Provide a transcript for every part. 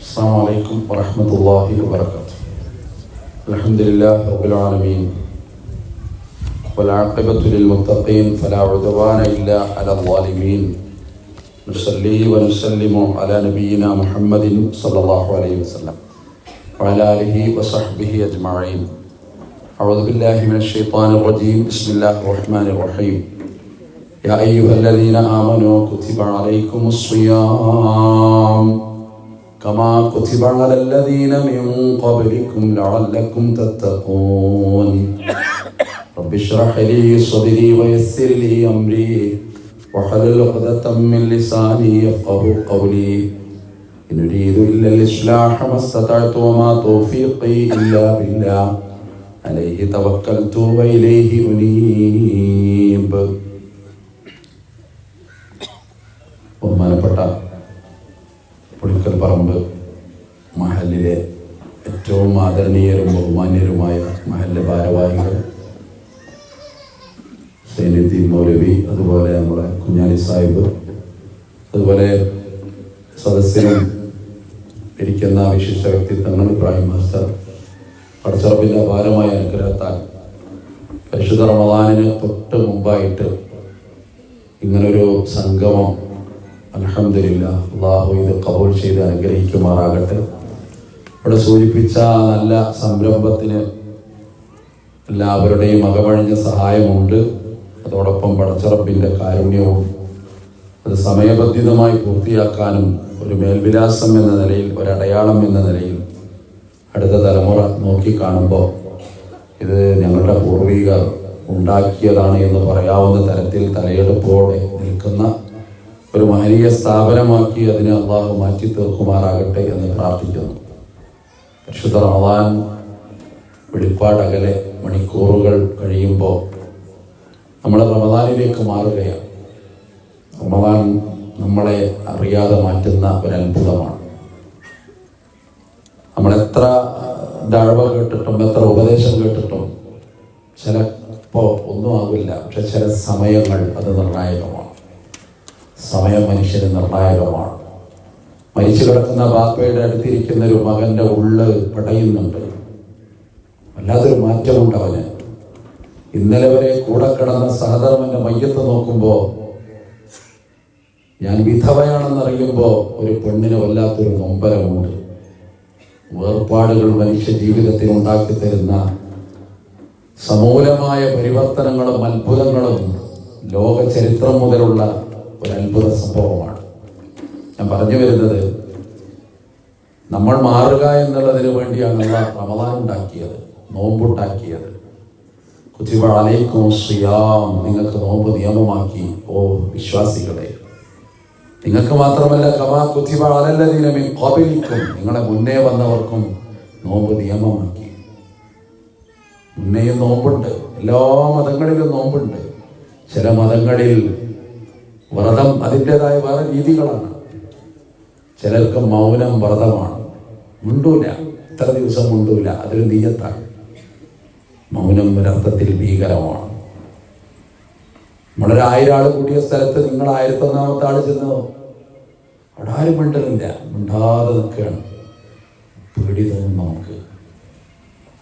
السلام عليكم ورحمة الله وبركاته. الحمد لله رب العالمين والعاقبة للمتقين فلا عدوان إلا على الظالمين. نصلي ونسلم على نبينا محمد صلى الله عليه وسلم وعلى آله وصحبه أجمعين. أعوذ بالله من الشيطان الرجيم. بسم الله الرحمن الرحيم. يا أيها الذين آمنوا كتب عليكم الصيام كما كتب على الذين من قبلكم لعلكم تتقون. رب اشرح لي صدري ويسر لي أمري واحلل عقدة من لساني يفقهوا قولي. إن أريد إلا الإصلاح ما استطعت وما توفيقي إلا بالله عليه توكلت وإليه أنيب. ബഹുമാനപ്പെട്ട പുളിക്കൽ പറമ്പ് മഹലിലെ ഏറ്റവും ആദരണീയരും ബഹുമാന്യരുമായ മഹലിലെ ഭാരവാഹികൾ, സൈനുദ്ദീൻ മൗലവി, അതുപോലെ നമ്മുടെ കുഞ്ഞാലി സാഹിബ്, അതുപോലെ സദസ്സിലും ഇരിക്കുന്ന വിശിഷ്ട വ്യക്തിത്വങ്ങൾ, ഇബ്രാഹിം മാസ്റ്റർ, പടച്ചറപ്പിൻ്റെ അപാരമായ അനുഗ്രഹത്താൽ പരിശുദ്ധ റമദാനിന് തൊട്ട് മുമ്പായിട്ട് ഇങ്ങനൊരു സംഗമം അൽഹംദുലില്ലാഹ് അല്ലാഹു ഇത് കബൂൽ ചെയ്ത് അനുഗ്രഹിക്കുമാറാകട്ടെ. ഇവിടെ സൂചിപ്പിച്ച നല്ല സംരംഭത്തിന് എല്ലാവരുടെയും അകമഴിഞ്ഞ സഹായമുണ്ട്. അതോടൊപ്പം പടച്ചറപ്പിൻ്റെ കാരുണ്യവും അത് സമയബന്ധിതമായി പൂർത്തിയാക്കാനും ഒരു മേൽവിലാസം എന്ന നിലയിൽ, ഒരടയാളം എന്ന നിലയിൽ അടുത്ത തലമുറ നോക്കിക്കാണുമ്പോൾ ഇത് ഞങ്ങളുടെ പൂർവികർ ഉണ്ടാക്കിയതാണ് എന്ന് പറയാവുന്ന തരത്തിൽ തലയെടുപ്പോടെ നിൽക്കുന്ന ഒരു മഹനീയ സ്ഥാപനമാക്കി അതിനെ അള്ളാഹു മാറ്റി തീർക്കുമാറാകട്ടെ എന്ന് പ്രാർത്ഥിക്കുന്നു. പരിശുദ്ധ റമദാൻ വെളിപ്പാടകലെ മണിക്കൂറുകൾ കഴിയുമ്പോൾ നമ്മൾ റമദാനിലേക്ക് മാറുകയാണ്. റമദാൻ നമ്മളെ അറിയാതെ മാറ്റുന്ന ഒരത്ഭുതമാണ്. നമ്മളെത്ര ദഅവ കേട്ടിട്ടും എത്ര ഉപദേശം കേട്ടിട്ടും ചിലപ്പോൾ ഒന്നും ആകില്ല. പക്ഷെ ചില സമയങ്ങൾ അത് നിർണായകമാണ്. സമയം മനുഷ്യന് നിർണായകമാണ്. മരിച്ചു കിടക്കുന്ന ബാപ്പയുടെ അടുത്തിരിക്കുന്ന ഒരു മകന്റെ ഉള്ള് പടയുന്നുണ്ട്. വല്ലാത്തൊരു മാറ്റമുണ്ട് അവന്. ഇന്നലെ വരെ കൂടെ കിടന്ന സഹധർമ്മന്റെ മയ്യത്ത് നോക്കുമ്പോൾ, ഞാൻ വിധവയാണെന്നറിയുമ്പോൾ ഒരു പെണ്ണിന് വല്ലാത്തൊരു നൊമ്പരമുണ്ട്. വേർപാടുകൾ മനുഷ്യ ജീവിതത്തിൽ ഉണ്ടാക്കി തരുന്ന സമൂലമായ പരിവർത്തനങ്ങളും അത്ഭുതങ്ങളും ലോക ചരിത്രം മുതലുള്ള ഒരു അത്ഭുത സംഭവമാണ്. ഞാൻ പറഞ്ഞു വരുന്നത്, നമ്മൾ മാറുക എന്നുള്ളതിന് വേണ്ടിയാണ് റമദാൻ ഉണ്ടാക്കിയത്, നോമ്പുണ്ടാക്കിയത്. കുതിബ അലൈക്കും സിയാം, നിങ്ങൾക്ക് നോമ്പ് നിയമമാക്കി. ഓ വിശ്വാസികളെ, നിങ്ങൾക്ക് മാത്രമല്ല, കമാ കുതിബ അലല്ലദീന മിൻ ഖബലിക്കും, നിങ്ങളെ മുന്നേ വന്നവർക്കും നോമ്പ് നിയമമാക്കി. മുന്നേയും നോമ്പുണ്ട്, എല്ലാ മതങ്ങളിലും നോമ്പുണ്ട്. ചില മതങ്ങളിൽ വ്രതം അതിൻ്റെതായ വേറെ രീതികളാണ്. ചിലർക്ക് മൗനം വ്രതമാണ്. മുണ്ടൂല, ഇത്ര ദിവസം മുണ്ടൂല, അതൊരു നീയത്താണ്. മൗനം ഒരർത്ഥത്തിൽ ഭീകരമാണ്. നമ്മളൊരു 1000 ആൾ കൂടിയ സ്ഥലത്ത് നിങ്ങൾ 1001ാമത്തെ ആൾ ചെന്നോ, അവിടെ ആരും മിണ്ടലില്ല, മിണ്ടാതെ നിൽക്കുകയാണ്. പേടി തോന്നും നമുക്ക്.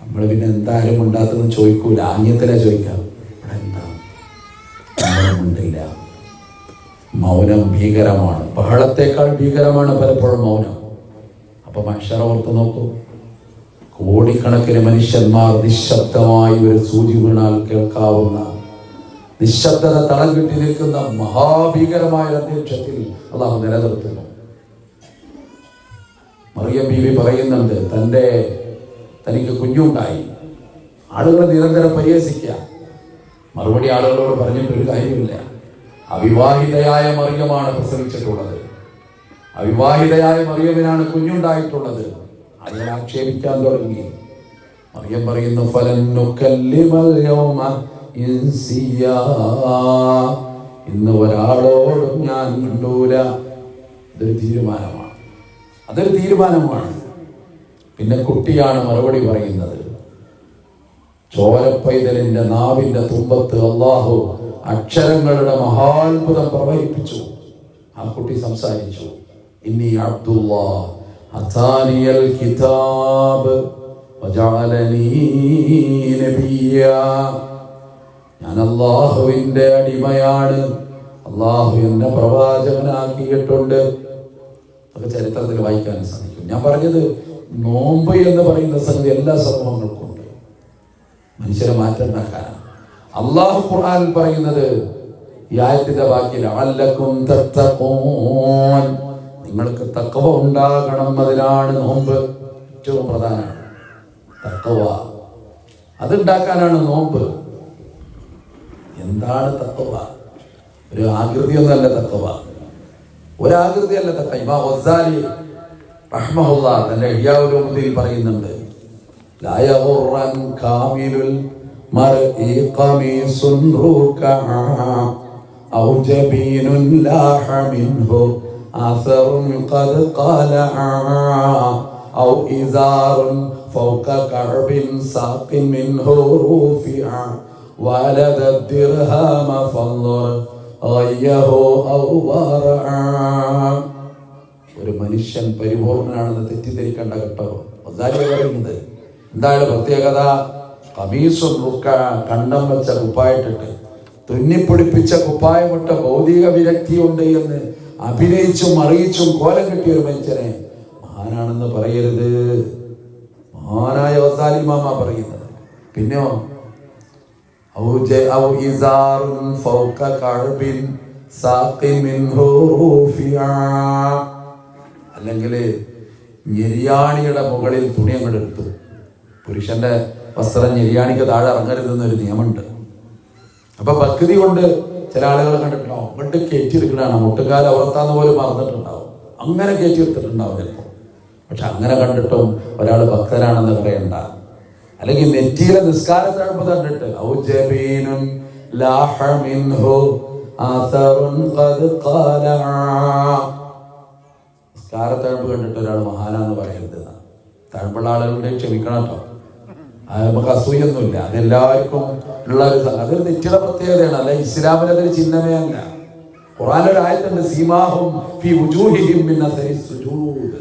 നമ്മൾ പിന്നെ എന്തായാലും മിണ്ടാത്തെന്ന് ചോദിക്കൂല, ആംഗ്യത്തിലെ ചോദിക്കാം, ഇവിടെ എന്താ, നമ്മൾ മിണ്ടില്ല. മൗനം ഭീകരമാണ്. ബഹളത്തേക്കാൾ ഭീകരമാണ് പലപ്പോഴും മൗനം. അപ്പൊ മനുഷ്യർ ഓർത്ത് നോക്കൂ, കോടിക്കണക്കിന് മനുഷ്യന്മാർ നിശബ്ദമായി ഒരു സൂചി വീണാൽ കേൾക്കാവുന്ന, നിശബ്ദത തളം കെട്ടി നിൽക്കുന്ന മഹാഭീകരമായ അന്തരീക്ഷത്തിൽ അള്ളാഹു നിലനിർത്തുന്നു. മറിയം ബീവി പറയുന്നുണ്ട്, തനിക്ക് കുഞ്ഞുണ്ടായി. ആളുകൾ നിരന്തരം പരിഹസിക്കുക. മറുപടി ആളുകളോട് പറഞ്ഞിട്ടൊരു കാര്യമില്ല. അവിവാഹിതയായ മറിയമാണ് പ്രസവിച്ചിട്ടുള്ളത്. അവിവാഹിതയായ മറിയമിനാണ് കുഞ്ഞുണ്ടായിട്ടുള്ളത്. അതിനെ ആക്ഷേപിക്കാൻ തുടങ്ങി. മറിയം പറയുന്നു, ഇന്ന് ഒരാളോടും ഞാൻ മിണ്ടൂല. അതൊരു തീരുമാനമാണ്. പിന്നെ കുട്ടിയാണ് മറുപടി പറയുന്നത്. ചോരപ്പൈതലിന്റെ നാവിന്റെ തുമ്പത്ത് അല്ലാഹു അക്ഷരങ്ങളുടെ മഹാത്ഭുതം പ്രവഹിപ്പിച്ചു. ആ കുട്ടി സംസാരിച്ചു. ഇന്നി അബ്ദുല്ലാഹ് അതാനിയൽ കിതാബ് വജഅലനീ നബിയ്യാ. ഞാൻ അല്ലാഹുവിൻ്റെ അടിമയാണ്, അല്ലാഹു എന്നെ പ്രവാചകനാക്കിയിട്ടുണ്ട്. അതൊക്കെ ചരിത്രത്തിൽ വായിക്കാൻ സാധിക്കും. ഞാൻ പറഞ്ഞത് നോമ്പ് എന്ന് പറയുന്ന സംഗതി എല്ലാ സമൂഹങ്ങൾക്കും ഉണ്ട്. മനുഷ്യരെ മാറ്റം ഉണ്ടാക്കാനാണ്. അല്ലാഹു ഖുർആനിൽ പറയുന്നത് ഈ ആയത്തിന്റെ ബാക്കിയിൽ ലഅല്ലക്കും തത്തഖൂൻ, നിങ്ങൾക്ക് തഖ്വ ഉണ്ടാകണം, അതിനാണ് നോമ്പ് ഏറ്റവും പ്രധാനമാണ്. തഖ്വ അതുണ്ടാക്കാനാണ് നോമ്പ്. എന്താണ് തഖ്വ? ഒരു ആകൃതിയൊന്നല്ല തഖ്വ, ഒരാകൃതിയല്ല തഖ്വ. ഇമാം ഗസ്സാലി റഹ്മഹുല്ലാഹ് തന്റെ ഇഹ്യാ ഉലൂമുദ്ദീൻ പറയുന്നുണ്ട്, ലാ യഗുറൻ കാമിലുൽ മർഇ ഖമീസുൻ റുകഅ ഔ ജബീനുൻ ലാഹ മിൻഹു ആസറുൻ ഖദ് ഖലഅ ഔ ഇസാറുൻ ഫൗക കഅബിൻ സാഖിൻ മിൻഹു റൂഫിഅ വലദ ദിർഹമ ഫൻദുർ ഗയ്യഹു ഔ വറഅ. ഒരു മനുഷ്യൻ പരിപൂർണനാണെന്ന് തെറ്റിദ്ധരിക്കേണ്ട കേട്ടോ. പറയുന്നത് എന്താണ് പ്രത്യേകത? ഖമീസുൻ റുകഅ, കണ്ടം വെച്ച കുപ്പായിട്ടിട്ട് തുന്നിപ്പിടിപ്പിച്ച കുപ്പായമിട്ട ഭൗതിക വിരക്തിയുണ്ട് എന്ന് അഭിനയിച്ചും അറിയിച്ചും കോലം കെട്ടിയ ഒരു മനുഷ്യനെ മഹാനാണെന്ന് പറയരുത്. മഹാനായ ഗസ്സാലി ഇമാമ പറയുന്നത്. പിന്നെയോ അല്ലെങ്കിൽ ഞെരിയാണിയുടെ മുകളിൽ തുണി അങ്ങോട്ട് എടുത്തു. പുരുഷന്റെ വസ്ത്രം ഞെരിയാണിക്ക് താഴെ ഇറങ്ങരുതെന്നൊരു നിയമമുണ്ട്. അപ്പൊ ഭക്തി കൊണ്ട് ചില ആളുകൾ കണ്ടിട്ടുണ്ടാവും, അങ്ങോട്ട് കയറ്റിയെടുക്കണതാണ്, മുട്ടുകാൽ അവർത്താന്ന് പോലും മറന്നിട്ടുണ്ടാവും, അങ്ങനെ കയറ്റിയെടുത്തിട്ടുണ്ടാവും ചിലപ്പോൾ. പക്ഷെ അങ്ങനെ കണ്ടിട്ടും ഒരാൾ ഭക്തനാണെന്ന് പറയണ്ട. അല്ലെങ്കിൽ നെറ്റിയിലെ നിസ്കാരത്തഴപ്പ് കണ്ടിട്ട് നിസ്കാരത്തഴപ്പ് കണ്ടിട്ട് ഒരാൾ മഹാനാന്ന് പറയരുത്. തഴമ്പുള്ള ആളുകളുടെ ക്ഷമിക്കണം കേട്ടോ. നമുക്ക് അസൂയൊന്നുമില്ല, അതെല്ലാവർക്കും ഉള്ള ഒരു അതൊരു നെറ്റിയുടെ പ്രത്യേകതയാണ്. അല്ല ഇസ്ലാമിൽ അതൊരു ചിഹ്നമേ അല്ല. ഖുർആനിൽ ഒരു ആയത്തുണ്ട്, സീമാഹും ഫീ വുജൂഹിഹിം മിൻ അസരി സുജൂദ്.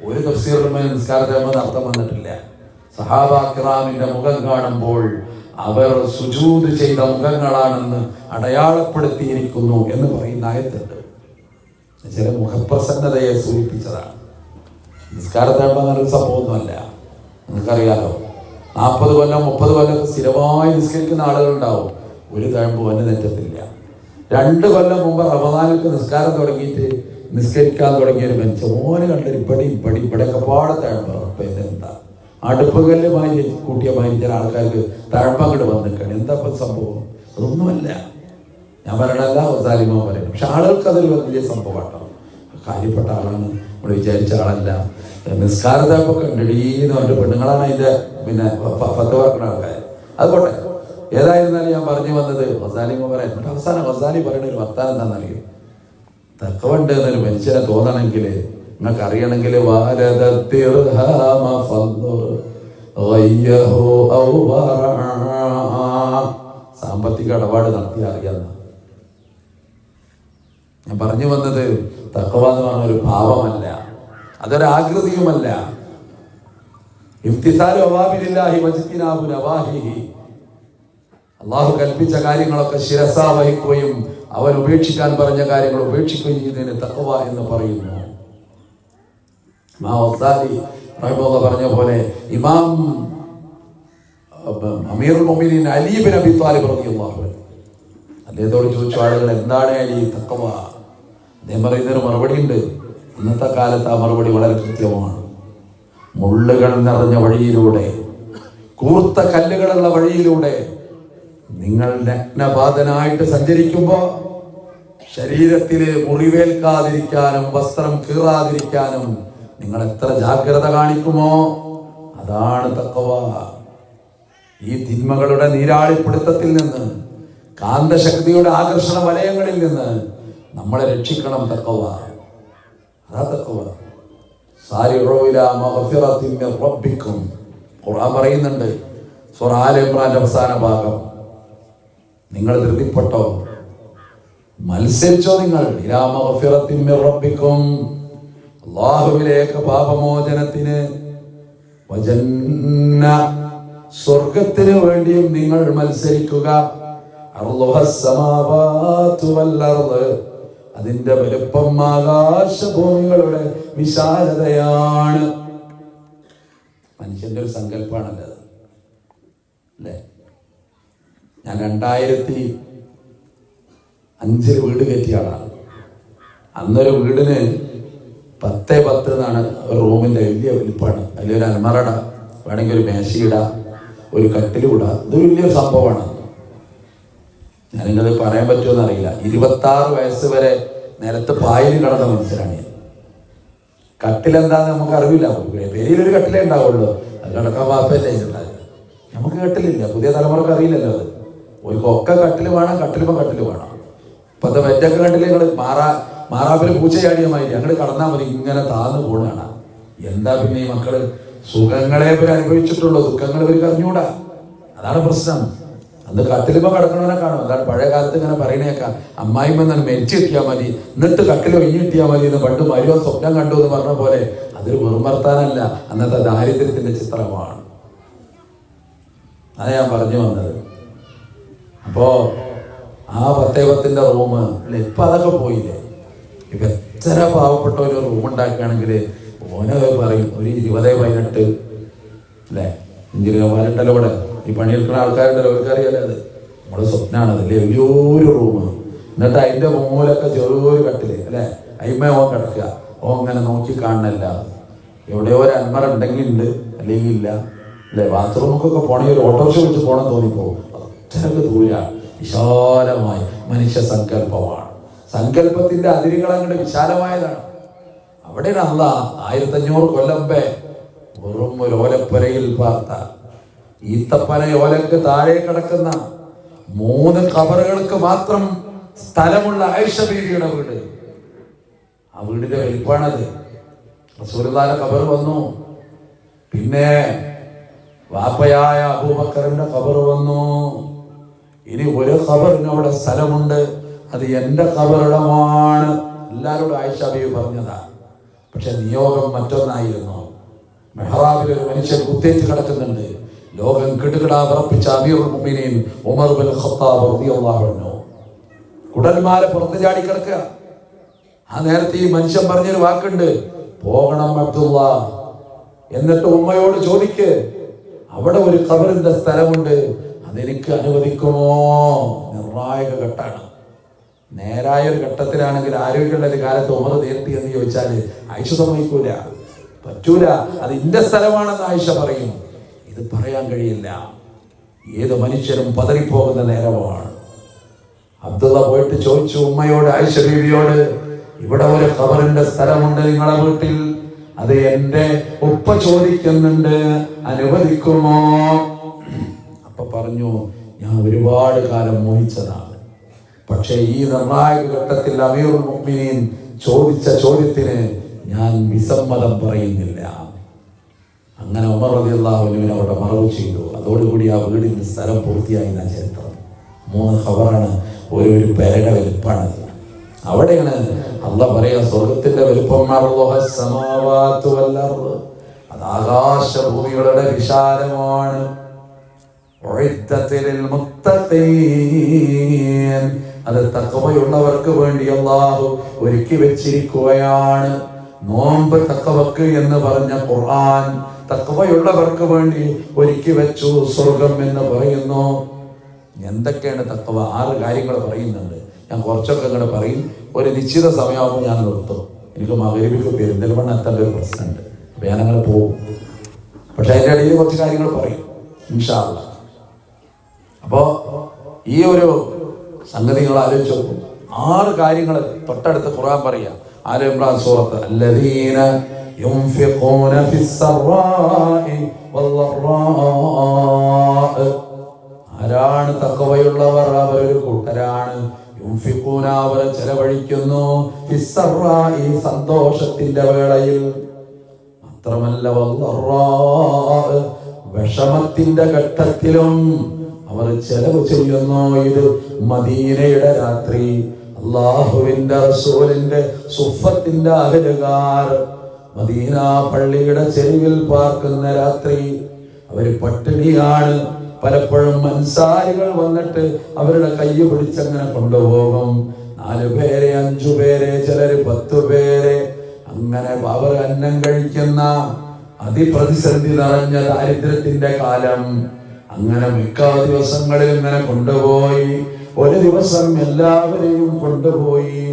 ഒരു തഫ്സീറിലും നിസ്കാരത്തഴമ്പ് അർത്ഥം വന്നിട്ടില്ല. സഹാബാ കിറാമിന്റെ മുഖം കാണുമ്പോൾ അവർ സുജൂദ് ചെയ്ത മുഖങ്ങളാണെന്ന് അടയാളപ്പെടുത്തിയിരിക്കുന്നു എന്ന് പറയുന്ന ആയത്തുണ്ട്. ചില മുഖപ്രസന്നതയെ സൂചിപ്പിച്ചതാണ്. നിസ്കാരത്തഴമ്പ് അങ്ങനൊരു സംഭവമൊന്നുമല്ല. നിങ്ങൾക്കറിയാലോ, 40 കൊല്ലം 30 കൊല്ലം സ്ഥിരമായി നിസ്കരിക്കുന്ന ആളുകളുണ്ടാവും. ഒരു തഴമ്പ് വന്ന് തെറ്റത്തില്ല. 2 കൊല്ലം മുമ്പ് റമദാനിലേക്ക് നിസ്കാരം തുടങ്ങിയിട്ട് നിസ്കരിക്കാൻ തുടങ്ങിയ ഒരു മനുഷ്യൻ ഓന് കണ്ടൊരു ഇവിടെയൊക്കെ പാടെ തഴമ്പ്. ഇതെന്താ അടുപ്പുകല്ലുമായി കൂട്ടിയ ചില ആൾക്കാർക്ക് തഴമ്പങ്ങോട്ട് വന്നിക്കാണ്. എന്താ ഇപ്പം സംഭവം? അതൊന്നുമല്ല. ഞാൻ പറയണല്ല, ഗസ്സാലിമ പറയുന്നത്. പക്ഷെ ആളുകൾക്ക് അതൊരു വലിയ സംഭവമാട്ടോ. കാര്യപ്പെട്ട ആളാണ്, നമ്മൾ വിചാരിച്ച ആളല്ല. നിസ്കാരത്തൊക്കെ ഉണ്ടീന്ന് പറഞ്ഞിട്ട് പെണ്ണുങ്ങളാണ് അതിന്റെ ഫത്വ വെക്കുന്ന ആൾക്കാർ. അത് പോട്ടെ. ഏതായിരുന്നാലും ഞാൻ പറഞ്ഞു വന്നത് ഗസ്സാലിമ പറയാൻ. എന്നിട്ട് അവസാനം ഗസ്സാലി പറയുന്ന ഒരു വർത്താനം എന്താണെന്നറിയും, തഖ്വണ്ട് എന്നൊരു മനുഷ്യനെ തോന്നണമെങ്കിൽ, നിങ്ങൾക്ക് അറിയണമെങ്കിൽ സാമ്പത്തിക ഇടപാട് നടത്തി അറിയാന്ന. ഞാൻ പറഞ്ഞു വന്നത് തഖ്വ എന്ന് പറഞ്ഞ ഒരു ഭാവമല്ല, അതൊരാകൃതിയുമല്ല. ഇംതിസാലു അവാമിരില്ലാഹി വജ്തിനാബു നവാഹിഹി. അല്ലാഹു കൽപ്പിച്ച കാര്യങ്ങളൊക്കെ ശിരസാ വഹിക്കുകയും അവൻ ഉപേക്ഷിക്കാൻ പറഞ്ഞ കാര്യങ്ങൾ ഉപേക്ഷിക്കുകയും ചെയ്തതിന് തഖ്വ എന്ന് പറയുന്നു. പറഞ്ഞ പോലെ ഇമാം അമീറുൽ മുഅ്മിനീൻ അലി ഇബ്നു അബി ത്വാലിബ് റളിയല്ലാഹു അൻഹു അദ്ദേഹത്തോട് ചോദിച്ചു ആളുകൾ, എന്താണ് അലി തഖ്വ? അദ്ദേഹം പറയുന്നൊരു മറുപടി ഉണ്ട്. ഇന്നത്തെ കാലത്ത് ആ മറുപടി വളരെ കൃത്യമാണ്. മുള്ളുകൾ നിറഞ്ഞ വഴിയിലൂടെ, കൂർത്ത കല്ലുകളുള്ള വഴിയിലൂടെ നിങ്ങൾ നഗ്നപാതനായിട്ട് സഞ്ചരിക്കുമ്പോൾ ശരീരത്തില് മുറിവേൽക്കാതിരിക്കാനും വസ്ത്രം കീറാതിരിക്കാനും നിങ്ങൾ എത്ര ജാഗ്രത കാണിക്കുമോ അതാണ് തഖ്വ. ഈ തിന്മകളുടെ നീരാളിപ്പിടുത്തത്തിൽ നിന്ന്, കാന്തശക്തിയുടെ ആകർഷണ വലയങ്ങളിൽ നിന്ന് നമ്മളെ രക്ഷിക്കണം തഖ്വ. അതാ തഖ്വ. സാരിഉ ഇലാ മഗ്ഫിറത്തിൻ മിർ റബ്ബിക്കും. ഖുർആൻ പറയുന്നുണ്ട്, സൂറ ആല ഇംറാന്റെ അവസാന ഭാഗം. നിങ്ങൾ ധൃതിപ്പെട്ടോ, മത്സരിച്ചോ, നിങ്ങൾ ഇലാ മഗ്ഫിറത്തിൻ മിർ റബ്ബിക്കും, അല്ലാഹുവിലേക്ക് പാപമോചനത്തിന്, വജന്ന സ്വർഗത്തിന് വേണ്ടിയും നിങ്ങൾ മത്സരിക്കുക. അർളുഹസ്സമാവാതു വൽ അർള്, അതിന്റെ വലുപ്പം ആകാശഭൂമികളുടെ വിശാലതയാണ്. മനുഷ്യന്റെ ഒരു സങ്കല്പമാണല്ലോ അല്ലേ. ഞാൻ 2005 വീട് കയറ്റിയ ആളാണ്. അന്നൊരു വീടിന് 10x10 എന്നാണ് ഒരു റൂമിന്റെ വലിയ വലിപ്പാണ്. അതിലൊരു അലമാറ, വേണമെങ്കിൽ ഒരു മേശയിട, ഒരു കട്ടിലിട. ഇത് വലിയൊരു സംഭവമാണ്. ഞാനിന്നത് പറയാൻ പറ്റുമെന്ന് അറിയില്ല. 26 വയസ്സ് വരെ നിലത്ത് പായൽ കിടന്ന മനുഷ്യരാണ് ഞാൻ. കട്ടിലെന്താന്ന് നമുക്ക് അറിവില്ല. പെരിയിലൊരു കട്ടിലേ ഉണ്ടാവുള്ളൂ. അത് കിടക്കാൻ വാപ്പല്ലേ ഉണ്ടാകുക. നമുക്ക് കട്ടിലില്ല. പുതിയ തലമുറക്ക് അറിയില്ലല്ലോ അത്. ഒക്കെ കട്ടിൽ വേണം, കട്ടിലുമ്പോൾ കട്ടിൽ വേണം. ഇപ്പത്തെ വെറ്റൊക്കെ കണ്ടില്ലേ നിങ്ങൾ? മാറാപ്പിൽ പൂച്ചയാടിയ മാതിരി അങ്ങോട്ട് കടന്നാൽ മതി, ഇങ്ങനെ താന്ന് പോണാണ്. എന്താ പിന്നെ ഈ മക്കള് സുഖങ്ങളെ ഇവർ അനുഭവിച്ചിട്ടുള്ളൂ, ദുഃഖങ്ങൾ ഇവർക്ക് അറിഞ്ഞൂടാ. അതാണ് പ്രശ്നം. അന്ന് കട്ടിലുമ്പോൾ കിടക്കണവനെ കാണും. അതാണ് പഴയ കാലത്ത് ഇങ്ങനെ പറയണേക്കാം, അമ്മായിമ്മ മരിച്ചു കിട്ടിയാൽ മതി, എന്നിട്ട് കട്ടിൽ ഒഴിഞ്ഞു കിട്ടിയാൽ മതി എന്ന് പണ്ട് മരുവ സ്വപ്നം കണ്ടു എന്ന് പറഞ്ഞ പോലെ അതൊരു വെറുമർത്താനല്ല, അന്നത്തെ ദാരിദ്ര്യത്തിന്റെ ചിത്രമാണ്. അത് ഞാൻ പറഞ്ഞു വന്നത്. അപ്പോ ആ 10x10 റൂം ഇപ്പൊ അതൊക്കെ പോയില്ലേ. ഇപ്പൊ എത്ര പാവപ്പെട്ട ഒരു റൂം ഉണ്ടാക്കുകയാണെങ്കിൽ ഓനെ പറയും ഒരു 20-18 അല്ലേ, എഞ്ചിനീയർമാരുണ്ടല്ലോ ഇവിടെ, ഈ പണിയെടുക്കുന്ന ആൾക്കാരുണ്ടല്ലോ, അവർക്കറിയാലോ അത്. നമ്മുടെ സ്വപ്നമാണ് അതല്ലേ, വലിയൊരു റൂം. എന്നിട്ട് അതിന്റെ മൂലൊക്കെ ചെറിയൊരു കട്ടില് അല്ലെ, അയിമ ഓൻ കിടക്കുക. ഓ അങ്ങനെ നോക്കി കാണണല്ല. എവിടെയോ ഒരു അന്മറ ഉണ്ടെങ്കിൽ ഉണ്ട്, അല്ലെങ്കിൽ ഇല്ല അല്ലെ. ബാത്റൂമൊക്കെ പോണെങ്കിൽ ഒരു ഓട്ടോറിക്ഷ വിളിച്ച് പോകണം തോന്നിപ്പോകും. അത്രയ്ക്ക് ദൂര വിശാലമായ മനുഷ്യ സങ്കല്പമാണ്. സങ്കല്പത്തിന്റെ അതിരുകൾ അങ്ങോട്ട് വിശാലമായതാണ്. അവിടെ അല്ലാഹ് 1500 കൊല്ലം മുമ്പേ വെറും ഒരു ഓലപ്പരയിൽ പാർത്ത ഈത്തപ്പന ഓലക്ക് താഴെ കിടക്കുന്ന 3 ഖബറുകൾക്ക് മാത്രം സ്ഥലമുള്ള ആയിഷ ബീവിയുടെ വീട്. ആ വീടിന്റെ വലിപ്പാണത്. റസൂലുള്ളാഹിന്റെ ഖബർ വന്നു, പിന്നെ വാപ്പയായ അബൂബക്കറിന്റെ ഖബർ വന്നു. ഇനി ഒരു ഖബറിന് അവിടെ സ്ഥലമുണ്ട്, അത് എന്റെ ഖബറിടമാണ്. എല്ലാവരോടും ആയിഷ ബീവി പറഞ്ഞതാ. പക്ഷെ നിയോഗം മറ്റൊന്നായിരുന്നു. മെഹ്റാബിൽ ഒരു മനുഷ്യൻ കുത്തേറ്റ് കിടക്കുന്നുണ്ട്. ലോകം കിടുകിടാ വിറപ്പിച്ച അമീറുൽ മുഅ്മിനീൻ ഉമർ ബിൻ ഖത്താബ് റളിയല്ലാഹു അൻഹു കുടൽമാല പുറത്ത് ചാടി കിടക്കുക. ആ നേരത്തെ ഈ മനുഷ്യൻ പറഞ്ഞൊരു വാക്കുണ്ട്, പോകണം അബ്ദുള്ള, എന്നിട്ട് ഉമ്മയോട് ചോദിക്ക്, അവിടെ ഒരു ഖബറിന്റെ സ്ഥലമുണ്ട്, അതെനിക്ക് അനുവദിക്കുമോ? നിർണായക ഘട്ടാണ്. നേരായ ഒരു ഘട്ടത്തിലാണെങ്കിൽ ആരോഗ്യമുള്ള ഒരു കാലത്ത് ഉമർ നേരിട്ട് എന്ന് ചോദിച്ചാൽ ആയിഷ സമ്മതിക്കൂല, പറ്റൂല, അത് ഇന്റെ സ്ഥലമാണെന്ന് ആയിഷ പറയും. ഇത് പറയാൻ കഴിയില്ല. ഏത് മനുഷ്യരും പതറിപ്പോകുന്ന നേരമാണ്. അബ്ദുള്ള പോയിട്ട് ചോദിച്ചു ഉമ്മയോട്, ആയിഷ ബീവിയോട്, ഇവിടെ ഒരു ഖബറിന്റെ സ്ഥലമുണ്ട് നിങ്ങളെ വീട്ടിൽ, അത് എന്റെ ഉപ്പ ചോദിക്കുന്നുണ്ട്, അനുവദിക്കുമോ? അപ്പൊ പറഞ്ഞു, ഞാൻ ഒരുപാട് കാലം മോഹിച്ചതാണ്, പക്ഷെ ഈ നിർണായക ഘട്ടത്തിൽ അമീറുൽ മുഅ്മിനീൻ ചോദിച്ച ചോദ്യത്തിന് ഞാൻ വിസമ്മതം പറയുന്നില്ല. അങ്ങനെ ഉമർ റളിയല്ലാഹു അൻഹുവിനെ അവിടെ മറവ് ചെയ്തു. അതോടുകൂടി ആ വീടിന്റെ സ്ഥലം പൂർത്തിയായി എന്ന ചരിത്രം. 3 ഖബറാണ്, ഒരു പേരുടെ വലുപ്പാണ്. അവിടെയാണ് അല്ലാഹ് പറയാ, സ്വർഗത്തിന്റെ വലുപ്പം അത് ആകാശഭൂമികളുടെ വിശാലമാണ്. അത് തഖ്വയുള്ളവർക്ക് വേണ്ടി അല്ലാഹു ഒരുക്കി വെച്ചിരിക്കുകയാണ്. നോമ്പ് തഖ്വക്ക് എന്ന് പറഞ്ഞ ഖുർആൻ തഖ്വയുള്ളവർക്ക് വേണ്ടി ഒരുക്കി വെച്ചു സ്വർഗം എന്ന് പറയുന്നു. എന്തൊക്കെയാണ് തഖ്വ? 6 കാര്യങ്ങൾ പറയുന്നുണ്ട്. ഞാൻ കുറച്ചൊക്കെ ഇങ്ങനെ പറയും. ഒരു നിശ്ചിത സമയമാകുമ്പോൾ ഞാൻ നിർത്തും. എനിക്ക് മഗ്‌രിബിക്ക് പെരിന്തൽമണ്ണ എത്തേണ്ട ഒരു പ്രശ്നമുണ്ട്, അപ്പൊ ഞാനങ്ങനെ പോകും. പക്ഷെ അതിൻ്റെ ഇടയിൽ കുറച്ച് കാര്യങ്ങൾ പറയും ഇൻഷാ അല്ലാഹ്. അപ്പോ ഈ ഒരു സംഗതി നിങ്ങൾ ആലോചിച്ച് നോക്കും. 6 കാര്യങ്ങൾ തൊട്ടടുത്ത് ഖുർആൻ പറയാ. ആല ഇംറാൻ സൂറത്ത്, അല്ലദീന യുൻഫിഖൂന ഫിസ്സറാഇ വല്ലറാഅ. ആരാണ് തഖ്വയുള്ളവർ? അവരൊരു കൂട്ടരാണ്. യുൻഫിഖൂന, അവർ ചെലവഴിക്കുന്നു, ഫിസ്സറാഇ, സന്തോഷത്തിന്റെ വേളയിൽ. മാത്രമല്ല വല്ലറാഅ, വിഷമത്തിന്റെ ഘട്ടത്തിലും അവർ ചെലവ് ചെയ്യുന്നു. ഇത് മദീനയുടെ രാത്രി അല്ലാഹുവിന്റെ റസൂലിന്റെ സുഫത്തിന്റെ അഹലുകാർ മദീന പള്ളിയുടെ ചെരുവിൽ പാർക്കുന്ന രാത്രി അവര് പട്ടിണിയാണ്. പലപ്പോഴും അൻസാരികൾ വന്നിട്ട് അവരുടെ കൈ പിടിച്ചങ്ങനെ കൊണ്ടുപോകും. 4 പേരെ 5 പേരെ ചിലര് 10 പേരെ അങ്ങനെ അവർ അന്നം കഴിക്കുന്ന അതിപ്രതിസന്ധി നിറഞ്ഞ ദാരിദ്ര്യത്തിന്റെ കാലം. അങ്ങനെ മിക്ക ദിവസങ്ങളിൽ ഇങ്ങനെ കൊണ്ടുപോയി. ഒരു ദിവസം എല്ലാവരെയും കൊണ്ടുപോയി.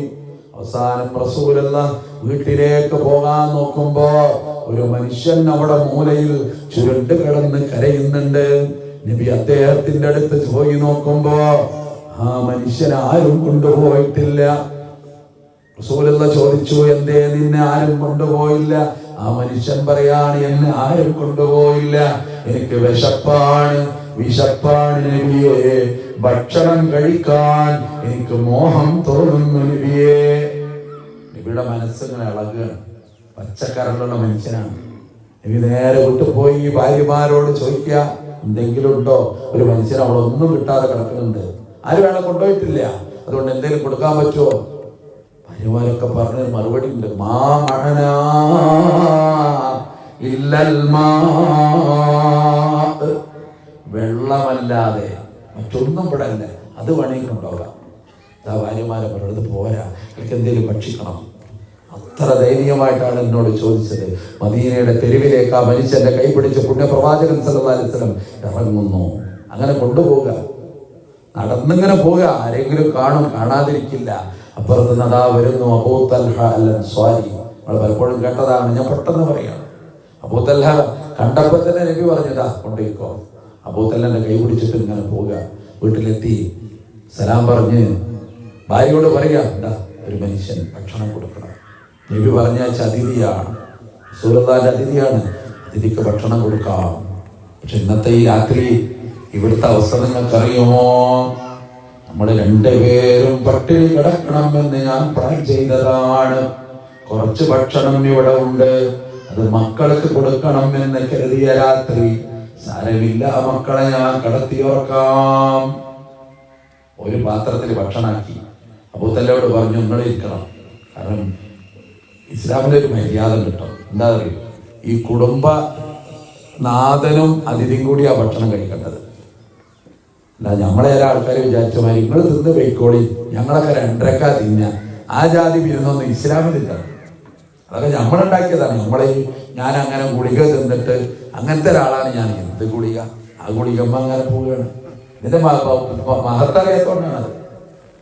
അവസാനം റസൂലുള്ളാഹി വീട്ടിലേക്ക് പോകാൻ നോക്കുമ്പോ ഒരു മനുഷ്യൻ അവിടെ മൂലയിൽ ചുരുണ്ട് കിടന്ന് കരയുന്നുണ്ട്. നബി അദ്ദേഹത്തിന്റെ അടുത്ത് പോയി നോക്കുമ്പോ ആ മനുഷ്യനെ ആരും കൊണ്ടുപോയിട്ടില്ല. റസൂലുള്ളാഹി ചോദിച്ചു, എന്തേ നിന്നെ ആരും കൊണ്ടുപോയില്ല? ആ മനുഷ്യൻ പറയാണ്, എന്നെ ആരും കൊണ്ടുപോയില്ല, എനിക്ക് വിശപ്പാണ് നബിയേ, ഭക്ഷണം കഴിക്കാൻ എനിക്ക് മോഹം തോന്നുന്നു നബിയേ. നബിയുടെ മനസ്സിങ്ങനെ ഇളകുകയാണ്. പച്ചക്കരളുള്ള മനുഷ്യനാണ്. നബി നേരെ വിട്ടുപോയി ഭാര്യമാരോട് ചോദിക്കുക, എന്തെങ്കിലും ഉണ്ടോ? ഒരു മനുഷ്യൻ അവിടെ ഒന്നും കിട്ടാതെ കിടക്കുന്നുണ്ട്, ആരും വേണം കൊണ്ടുപോയിട്ടില്ല, അതുകൊണ്ട് എന്തെങ്കിലും കൊടുക്കാൻ പറ്റുമോ? ഭാര്യമാരൊക്കെ പറഞ്ഞ മറുപടി ഉണ്ട്, വെള്ളമല്ലാതെ മറ്റൊന്നും പെടല്ല, അത് വേണമെങ്കിൽ കൊണ്ടുപോകാം. ഭാര്യമാരെ പറഞ്ഞത് പോരാ, എനിക്ക് എന്തെങ്കിലും ഭക്ഷിക്കണം. അത്ര ദയനീയമായിട്ടാണ് എന്നോട് ചോദിച്ചത്. മദീനയുടെ തെരുവിലേക്ക് ആ മനുഷ്യന്റെ കൈ പിടിച്ച് പുണ്യപ്രവാചകൻ സല്ലല്ലാഹു അലൈഹി വസല്ലം ഇറങ്ങുന്നു. അങ്ങനെ കൊണ്ടുപോവുക, നടന്നിങ്ങനെ പോവുക, ആരെങ്കിലും കാണും, കാണാതിരിക്കില്ല. അപ്പുറത്ത് നദാ വരുന്നു അബൂ തൽഹ അൽ അൻസ്വാരി. നമ്മൾ പലപ്പോഴും കേട്ടതാണ്, ഞാൻ പെട്ടെന്ന് പറയാം. അബൂ തൽഹ കണ്ടപ്പോൾ തന്നെ നബി പറഞ്ഞതാ കൊണ്ടുപോയിക്കോ. അബൂ തൽഹന്റെ കൈ പിടിച്ചിട്ട് ഇങ്ങനെ പോവുക. വീട്ടിലെത്തി സലാം പറഞ്ഞ് ഭാര്യയോട് പറയുക, എന്താ ഒരു മനുഷ്യൻ ഭക്ഷണം കൊടുക്കണം. നബി പറഞ്ഞ അതിഥിയാണ്, റസൂലുള്ളാഹിന്റെ അതിഥിയാണ്, അതിഥിക്ക് ഭക്ഷണം കൊടുക്കാം. പക്ഷെ ഇന്നത്തെ ഈ രാത്രി ഇവിടുത്തെ അവസ്ഥ നിങ്ങൾക്കറിയുമോ? നമ്മൾ 2 പേരും പട്ടിണി കിടക്കണമെന്ന് ഞാൻ പ്ലാൻ ചെയ്തതാണ്. കുറച്ച് ഭക്ഷണം ഇവിടെ ഉണ്ട്, അത് മക്കൾക്ക് കൊടുക്കണം എന്ന് കരുതിയ രാത്രി. സാരമില്ല, മക്കളെ ഞാൻ കടത്തിയോർക്കാം. ഒരു പാത്രത്തിൽ ഭക്ഷണമാക്കി. അബൂ തൽഹയോട് പറഞ്ഞു, നിങ്ങളിരിക്കണം. കാരണം ഇസ്ലാമിന്റെ ഒരു മര്യാദ കിട്ടും. എന്താ പറയുക, ഈ കുടുംബ നാഥനും അതിഥിയും കൂടി ആ ഭക്ഷണം കഴിക്കേണ്ടത്. അല്ല നമ്മളെ ചില ആൾക്കാർ വിചാരിച്ച മാതിരി നിങ്ങൾ തിന്ന് പോയിക്കോളി, ഞങ്ങളൊക്കെ 2 തിന്ന, ആ ജാതി വിരുന്നൊന്നും ഇസ്ലാമിലില്ല. അതൊക്കെ നമ്മളുണ്ടാക്കിയതാണ്. ഞാൻ അങ്ങനെ ഗുളിക തിന്നിട്ട് അങ്ങനത്തെ ഒരാളാണ് ഞാൻ. എന്ത് ഗുളിക? ആ ഗുളികമ്മ അങ്ങനെ പോവുകയാണ്. ഇതിന്റെ മഹത്തറിയാത്തോണ്ടാണ് അത്.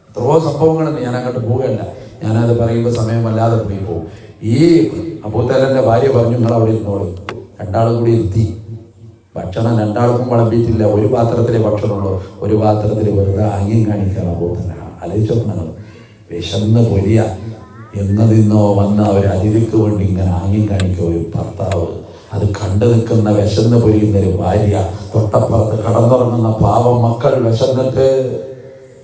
എത്രയോ സംഭവങ്ങളൊന്നും ഞാൻ അങ്ങോട്ട് പോവുകയല്ല. ഞാനത് പറയുമ്പോൾ സമയം വല്ലാതെ പോയി പോകും. ഈ അബൂ തൽഹന്റെ ഭാര്യ പറഞ്ഞു, നിങ്ങൾ അവിടെ ഇരുന്നോളൂ. 2 കൂടി ഇരുത്തി. ഭക്ഷണം 2 വിളമ്പിയിട്ടില്ല. ഒരു പാത്രത്തിലെ ഭക്ഷണമുള്ളൂ, ഒരു പാത്രത്തിൽ വെറുതെ ആംഗ്യം കാണിക്കാൻ അബൂ തൽഹ. ആലോചിച്ചോക്കണം, വിശന്ന് പൊരിയ എന്നതിന്നോ വന്ന ഒരു അതിഥിക്ക് വേണ്ടി ഇങ്ങനെ ആംഗ്യം കാണിക്കുക ഒരു ഭർത്താവ്. അത് കണ്ടു നിൽക്കുന്ന വിശന്ന് പൊരിയുന്ന ഒരു ഭാര്യ, തൊട്ടപ്പുറത്ത് കടന്നുറങ്ങുന്ന പാവം മക്കൾ വിശന്നിട്ട്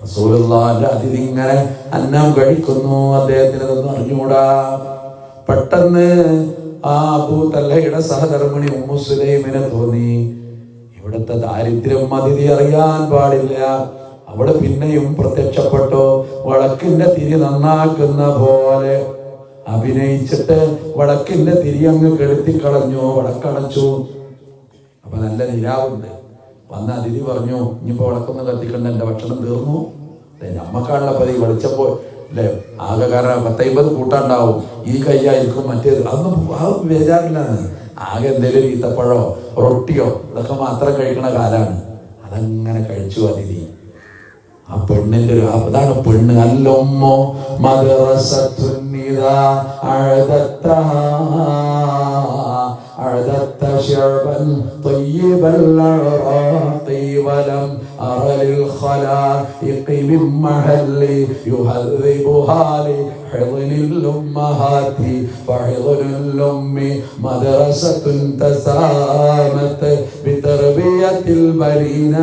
റസൂലുള്ളാഹിന്റെ അതിഥി ഇങ്ങനെ അന്നം കഴിക്കുന്നു. അദ്ദേഹത്തിന് ഇതൊന്നും അറിഞ്ഞുകൂടാ. പെട്ടെന്ന് ആ അബൂ തൽഹയുടെ സഹധർമ്മിണി ഉമ്മു സുലൈമിനെ തോന്നി, ഇവിടുത്തെ ദാരിദ്ര്യം അതിഥി അറിയാൻ പാടില്ല. അവിടെ പിന്നെയും പ്രത്യക്ഷപ്പെട്ടു. വിളക്കിന്റെ തിരി നന്നാക്കുന്ന പോലെ അഭിനയിച്ചിട്ട് വിളക്കിന്റെ തിരി അങ്ങ് കെടുത്തിക്കളഞ്ഞു, വിളക്കടച്ചു. അപ്പൊ നല്ല നിലാവുണ്ട്. വന്ന അതിഥി പറഞ്ഞു, ഇനിയിപ്പോ വിളക്കൊന്നും കത്തിക്കണ്ട, എന്റെ ഭക്ഷണം തീർന്നു. നമ്മക്കാണല്ലോ പതി വെളിച്ചപ്പോ അല്ലെ, ആകെ കാരണം 10-50 കൂട്ടാണ്ടാവും. ഈ കയ്യായിരിക്കും മറ്റേത്, അതൊന്നും ആ ബേജാറില്ല. ആകെ എന്തെങ്കിലും ഈത്തപ്പഴോ റൊട്ടിയോ ഇതൊക്കെ മാത്രം കഴിക്കണ കാലാണ്. അതങ്ങനെ കഴിച്ചു അതിഥി. ആ പെണ്ണിന്റെ ഒരു അതാണ് പെണ്ണ്. അല്ലൊമ്മോ أعددت شعبا طيب العراق ولم أر للخلائق من محل يهذبها لحضن الأمهات فحضن الأم مدرسة تسامت بتربية البنين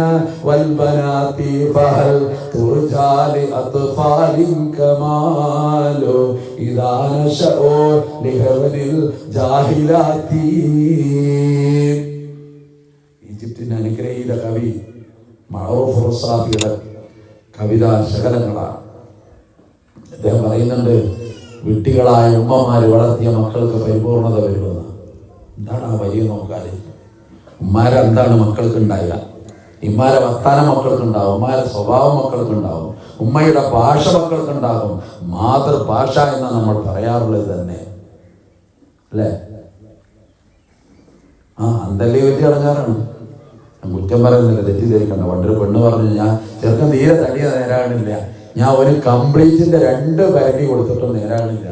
والبنات فهل ترجى لأطفال كمال إذا نشأوا لحضن الجاهلات. ഈജിപ്തിന്റെ അനുഗ്രഹീത കവി മഅറൂഫ് റുസാഫിയുടെ കവിതാ ശകലങ്ങളാണ്. അദ്ദേഹം പറയുന്നുണ്ട്, വിട്ടികളായ ഉമ്മമാര് വളർത്തിയ മക്കൾക്ക് പരിപൂർണത വരുമെന്ന്. എന്താണ് ആ വലിയ നോക്കാതെ? ഉമ്മാരെന്താണ് മക്കൾക്ക് ഉണ്ടാവുക? ഇമ്മാരെ വർത്താനം മക്കൾക്കുണ്ടാവും, ഉമ്മാരെ സ്വഭാവം മക്കൾക്കുണ്ടാവും, ഉമ്മയുടെ ഭാഷ മക്കൾക്കുണ്ടാകും. മാതൃഭാഷ എന്ന് നമ്മൾ പറയാറുള്ളത് തന്നെ അല്ലേ? അന്തല്ലേ വലിയ അടങ്ങാറാണ്. ഞാൻ കുറ്റം പറയുന്നില്ല, തെറ്റിദ്ധരിക്കണ്ട. പണ്ടൊരു പെണ്ണ് പറഞ്ഞു, ഞാൻ ചെറുക്കൻ തീരെ തടിയ നേരാകണില്ല, ഞാൻ ഒരു കംപ്ലീറ്റിന്റെ 2 ബാഗി കൊടുത്തിട്ടും നേരാകണില്ല.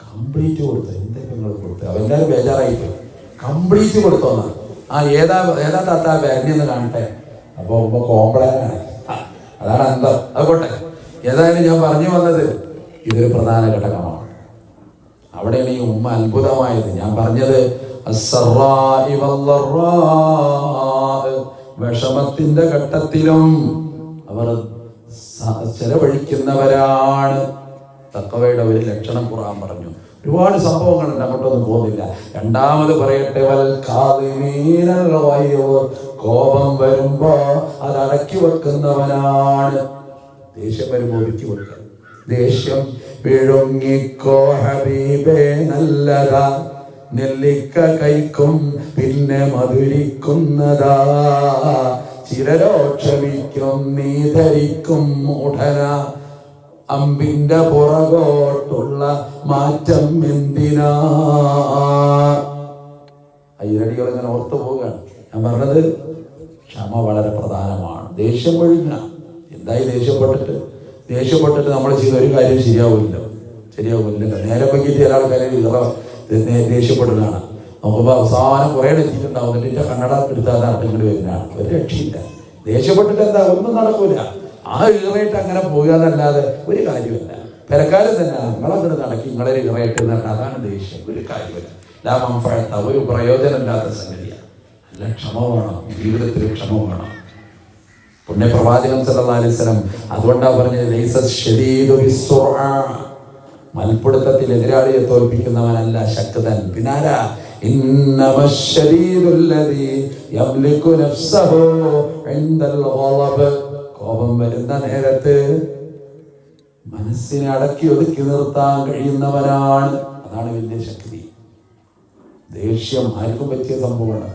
കംപ്ലീറ്റ് കൊടുത്തു. എന്താ നിങ്ങൾ കൊടുത്തത്? അവെല്ലാവരും ബേജാറായിട്ട് കംപ്ലീറ്റ് കൊടുത്തോന്നാ. ഏതാ താത്ത ബാഗി എന്ന് കാണട്ടെ. അപ്പൊ കോംപ്ലൈനാണ്. അതാണ് അന്തം. അതുകൊട്ടെ, ഏതായാലും ഞാൻ പറഞ്ഞു വന്നത് ഇതൊരു പ്രധാന ഘടകമാണ്. അവിടെയാണ് ഈ ഉമ്മ അത്ഭുതമായത്. ഞാൻ പറഞ്ഞത് വിഷമത്തിന്റെ ഘട്ടത്തിലും അവർ ചെലവഴിക്കുന്നവരാണ്. തഖ്വയുടെ ഒരു ലക്ഷണം ഖുർആൻ പറഞ്ഞു. ഒരുപാട് സംഭവങ്ങളുണ്ട്, അങ്ങോട്ടൊന്നും പോകുന്നില്ല. രണ്ടാമത് പറയട്ടെ, കോപം വരുമ്പോ അത് അടക്കി വെക്കുന്നവനാണ്. ദേഷ്യം വരുമ്പോ ഒതുക്കി വെക്കുക. ദേഷ്യം വിഴുങ്ങിക്കോ ഹബീബേ നല്ലതാ, നെല്ലിക്ക കൈക്കും പിന്നെ മധുരിക്കുന്നതാ, ചിരരോ ക്ഷമിക്കും നീ ധരിക്കും മൂഢന, അമ്പിന്റെ പുറകോട്ടുള്ള മാറ്റം എന്തിനാ? അയ്യടികൾ ഇങ്ങനെ ഓർത്തു പോവുകയാണ്. ഞാൻ പറഞ്ഞത് ക്ഷമ വളരെ പ്രധാനമാണ്. ദേഷ്യം ഒഴുങ്ങ. എന്തായി ദേഷ്യപ്പെട്ടിട്ട് നമ്മൾ ചെയ്യുന്ന ഒരു കാര്യം ശരിയാവില്ലല്ലോ. നേരെ പറ്റിയിട്ട് ചില ആൾക്കാരെ ദേഷ്യപ്പെടുന്നതാണ്. നോക്കുമ്പോൾ അവസാനം കുറേ എത്തിയിട്ടുണ്ടാവും. എന്നിട്ട് കണ്ണട എടുത്താൽ ഇങ്ങോട്ട് വരുന്നതാണ്. ഒരു രക്ഷയില്ല. ദേഷ്യപ്പെട്ടിട്ട് എന്താ, ഒന്നും നടക്കൂല. ആ ഈറയിട്ട് അങ്ങനെ പോകുക എന്നല്ലാതെ ഒരു കാര്യമല്ല. പെരക്കാരും തന്നെ നിങ്ങളങ്ങനെ നടക്കി നിങ്ങളെ ഈറയിട്ട് തന്നെ, അതാണ് ദേഷ്യം. ഒരു കാര്യമല്ല. ലാഭം ഒരു പ്രയോജനമില്ലാത്ത സംഗതിയാണ്. നല്ല ക്ഷമ വേണം, ജീവിതത്തിൽ ക്ഷമ വേണം. പുണ്യപ്രവാചകൻ സല്ലല്ലാഹു അലൈഹി വസല്ലം അതുകൊണ്ടാ പറഞ്ഞത്, മൽപ്പിടുത്തത്തിൽ എതിരാളിയെ തോൽപ്പിക്കുന്നവനല്ല ശക്തൻ. പിന്നാരാ? കോപം വരുന്ന നേരത്ത് മനസ്സിനെ അടക്കി ഒതുക്കി നിർത്താൻ കഴിയുന്നവനാണ്. അതാണ് വലിയ ശക്തി. ദേഷ്യം ആർക്കും പറ്റിയ സംഭവമാണ്.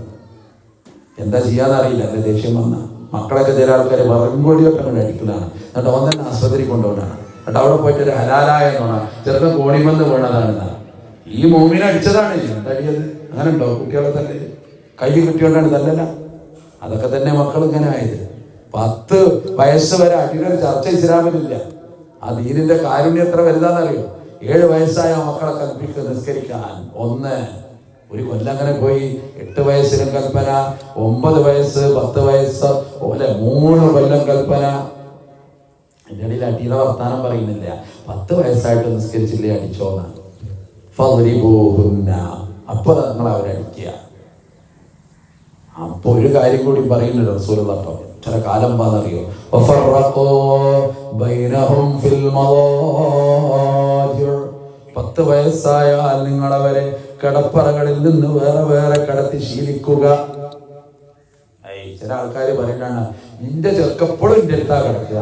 എന്താ ചെയ്യാന്നറിയില്ല. അല്ലെ ദേഷ്യം വന്ന മക്കളൊക്കെ ചില ആൾക്കാർ വറങ്കൊടിയൊക്കെ അടിക്കുന്നതാണ്. എന്നിട്ട് അവൻ തന്നെ ആസ്പത്രി കൊണ്ടുപോകണാണ്. എന്നിട്ട് അവിടെ പോയിട്ട് ഒരു ഹലാലായ എന്നാണ് ചെറുപ്പം കോണിമന്ന് വീണതാണെന്നാണ്. ഈ മോമിനെ അടിച്ചതാണ്. എന്തടിയത്? അങ്ങനെ ഉണ്ടോ? കുട്ടികളെ തന്നെ കൈ കിട്ടിയോണ്ടാണ് തല്ലല്ല. അതൊക്കെ തന്നെ മക്കൾ ഇങ്ങനെ ആയത്. 10 വയസ്സ് വരെ അടിയുടെ ചർച്ച ഇസ്ലാമിലില്ല. ആ ദീനിന്റെ കാരുണ്യം എത്ര വലുതാന്നറിയോ? 7 വയസ്സായ മക്കളെ കൽപ്പിക്കുക നിസ്കരിക്കാൻ. ഒരു കൊല്ലം അങ്ങനെ പോയി. 8 വയസ്സിലും കൽപ്പന, 9 വയസ്സ്, 10 വയസ്സ് പോലെ 3 കൊല്ലം കൽപ്പന. എൻ്റെ ഇടയിൽ അടിയുടെ വർത്താനം പറയുന്നില്ല. 10 വയസ്സായിട്ട് നിസ്കരിച്ചില്ലേ അടിച്ചോന്നാണ്. അപ്പൊ നിങ്ങൾ അവരടിക്കുക. അപ്പൊ ഒരു കാര്യം കൂടി പറയുന്നുണ്ട് റസൂലുള്ളാഹി കേട്ടോ. ചില കാലം പാന്നറിയോ? 10 വയസ്സായാൽ നിങ്ങളവരെ കിടപ്പറകളിൽ നിന്ന് വേറെ കിടത്തി ശീലിക്കുക. ചില ആൾക്കാർ പറയുന്നതാണ്, നിന്റെ ചെറുക്കപ്പോഴും എൻ്റെ അടുത്താ കിടക്കുക.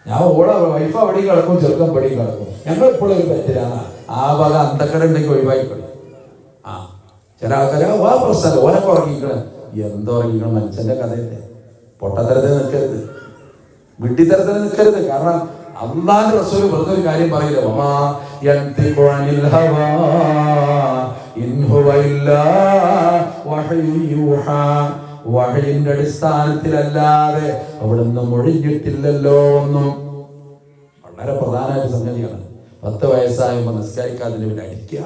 ഞാൻ ഓളെ വൈഫ് അവിടെ കിടക്കും, ചെറുക്കം പടി കിടക്കും. ഞങ്ങൾ ഇപ്പോഴും ഒരു പറ്റിലാണ്. ആ വക അന്തക്കട ഉണ്ടെങ്കിൽ ഒഴിവായിക്കളി. ചില ആൾക്കാർ ആ പ്രശ്നമല്ല, ഓനൊക്കെ ഉറങ്ങിക്കണം. എന്തോ ഉറങ്ങിക്കണം? മനുഷ്യന്റെ കഥയല്ലേ. പൊട്ടത്തരത്തിന് നിൽക്കരുത്, വിഡ്ഢിത്തരത്തിന് നിൽക്കരുത്. കാരണം അല്ലാഹുവിന്റെ റസൂൽ വെറുതെ ഒരു കാര്യം പറയില്ല. വഹയിന്റെ അടിസ്ഥാനത്തിലല്ലാതെ അവിടുന്ന് മൊഴിഞ്ഞിട്ടില്ലല്ലോ ഒന്നും. വളരെ പ്രധാനമായ സംഗതിയാണ്. 10 വയസ്സായപ്പോ നിസ്കരിക്കാതിന് പിന്നെ അടിക്കുക.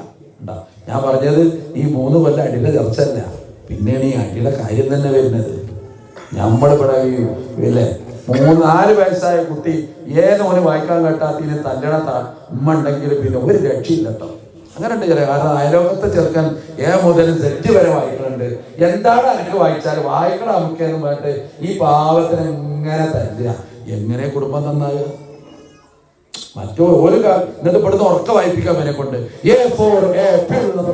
ഞാൻ പറഞ്ഞത് ഈ 3 കൊല്ലം അടിയുടെ ചർച്ചയല്ല. പിന്നെയാണ് ഈ അടിയുടെ കാര്യം തന്നെ വരുന്നത്. നമ്മളിവിടെ ഇല്ലേ 3-4 വയസ്സായ കുട്ടി ഏതോന് വായിക്കാൻ കേട്ടാത്തിന് തല്ലണ ഉമ്മ ഉണ്ടെങ്കിൽ പിന്നെ ഒരു രക്ഷയില്ല കേട്ടോ. അങ്ങനെ ഉണ്ട് ചില. കാരണം അയലോകത്തെ ചെറുക്കൻ മുതൽ സെറ്റ് വരെ വായിക്കുന്നുണ്ട്. എന്താണ് എനിക്ക് വായിച്ചാൽ വായിക്കണം നമുക്കെന്നും പറഞ്ഞിട്ട് ഈ പാവത്തിന് എങ്ങനെ തല്ലുക. എങ്ങനെ കുടുംബം നന്നാകുക? മറ്റൊരു എന്നിട്ട് ഇവിടുന്ന് ഉറക്ക വായിപ്പിക്കാൻ അവനെ കൊണ്ട്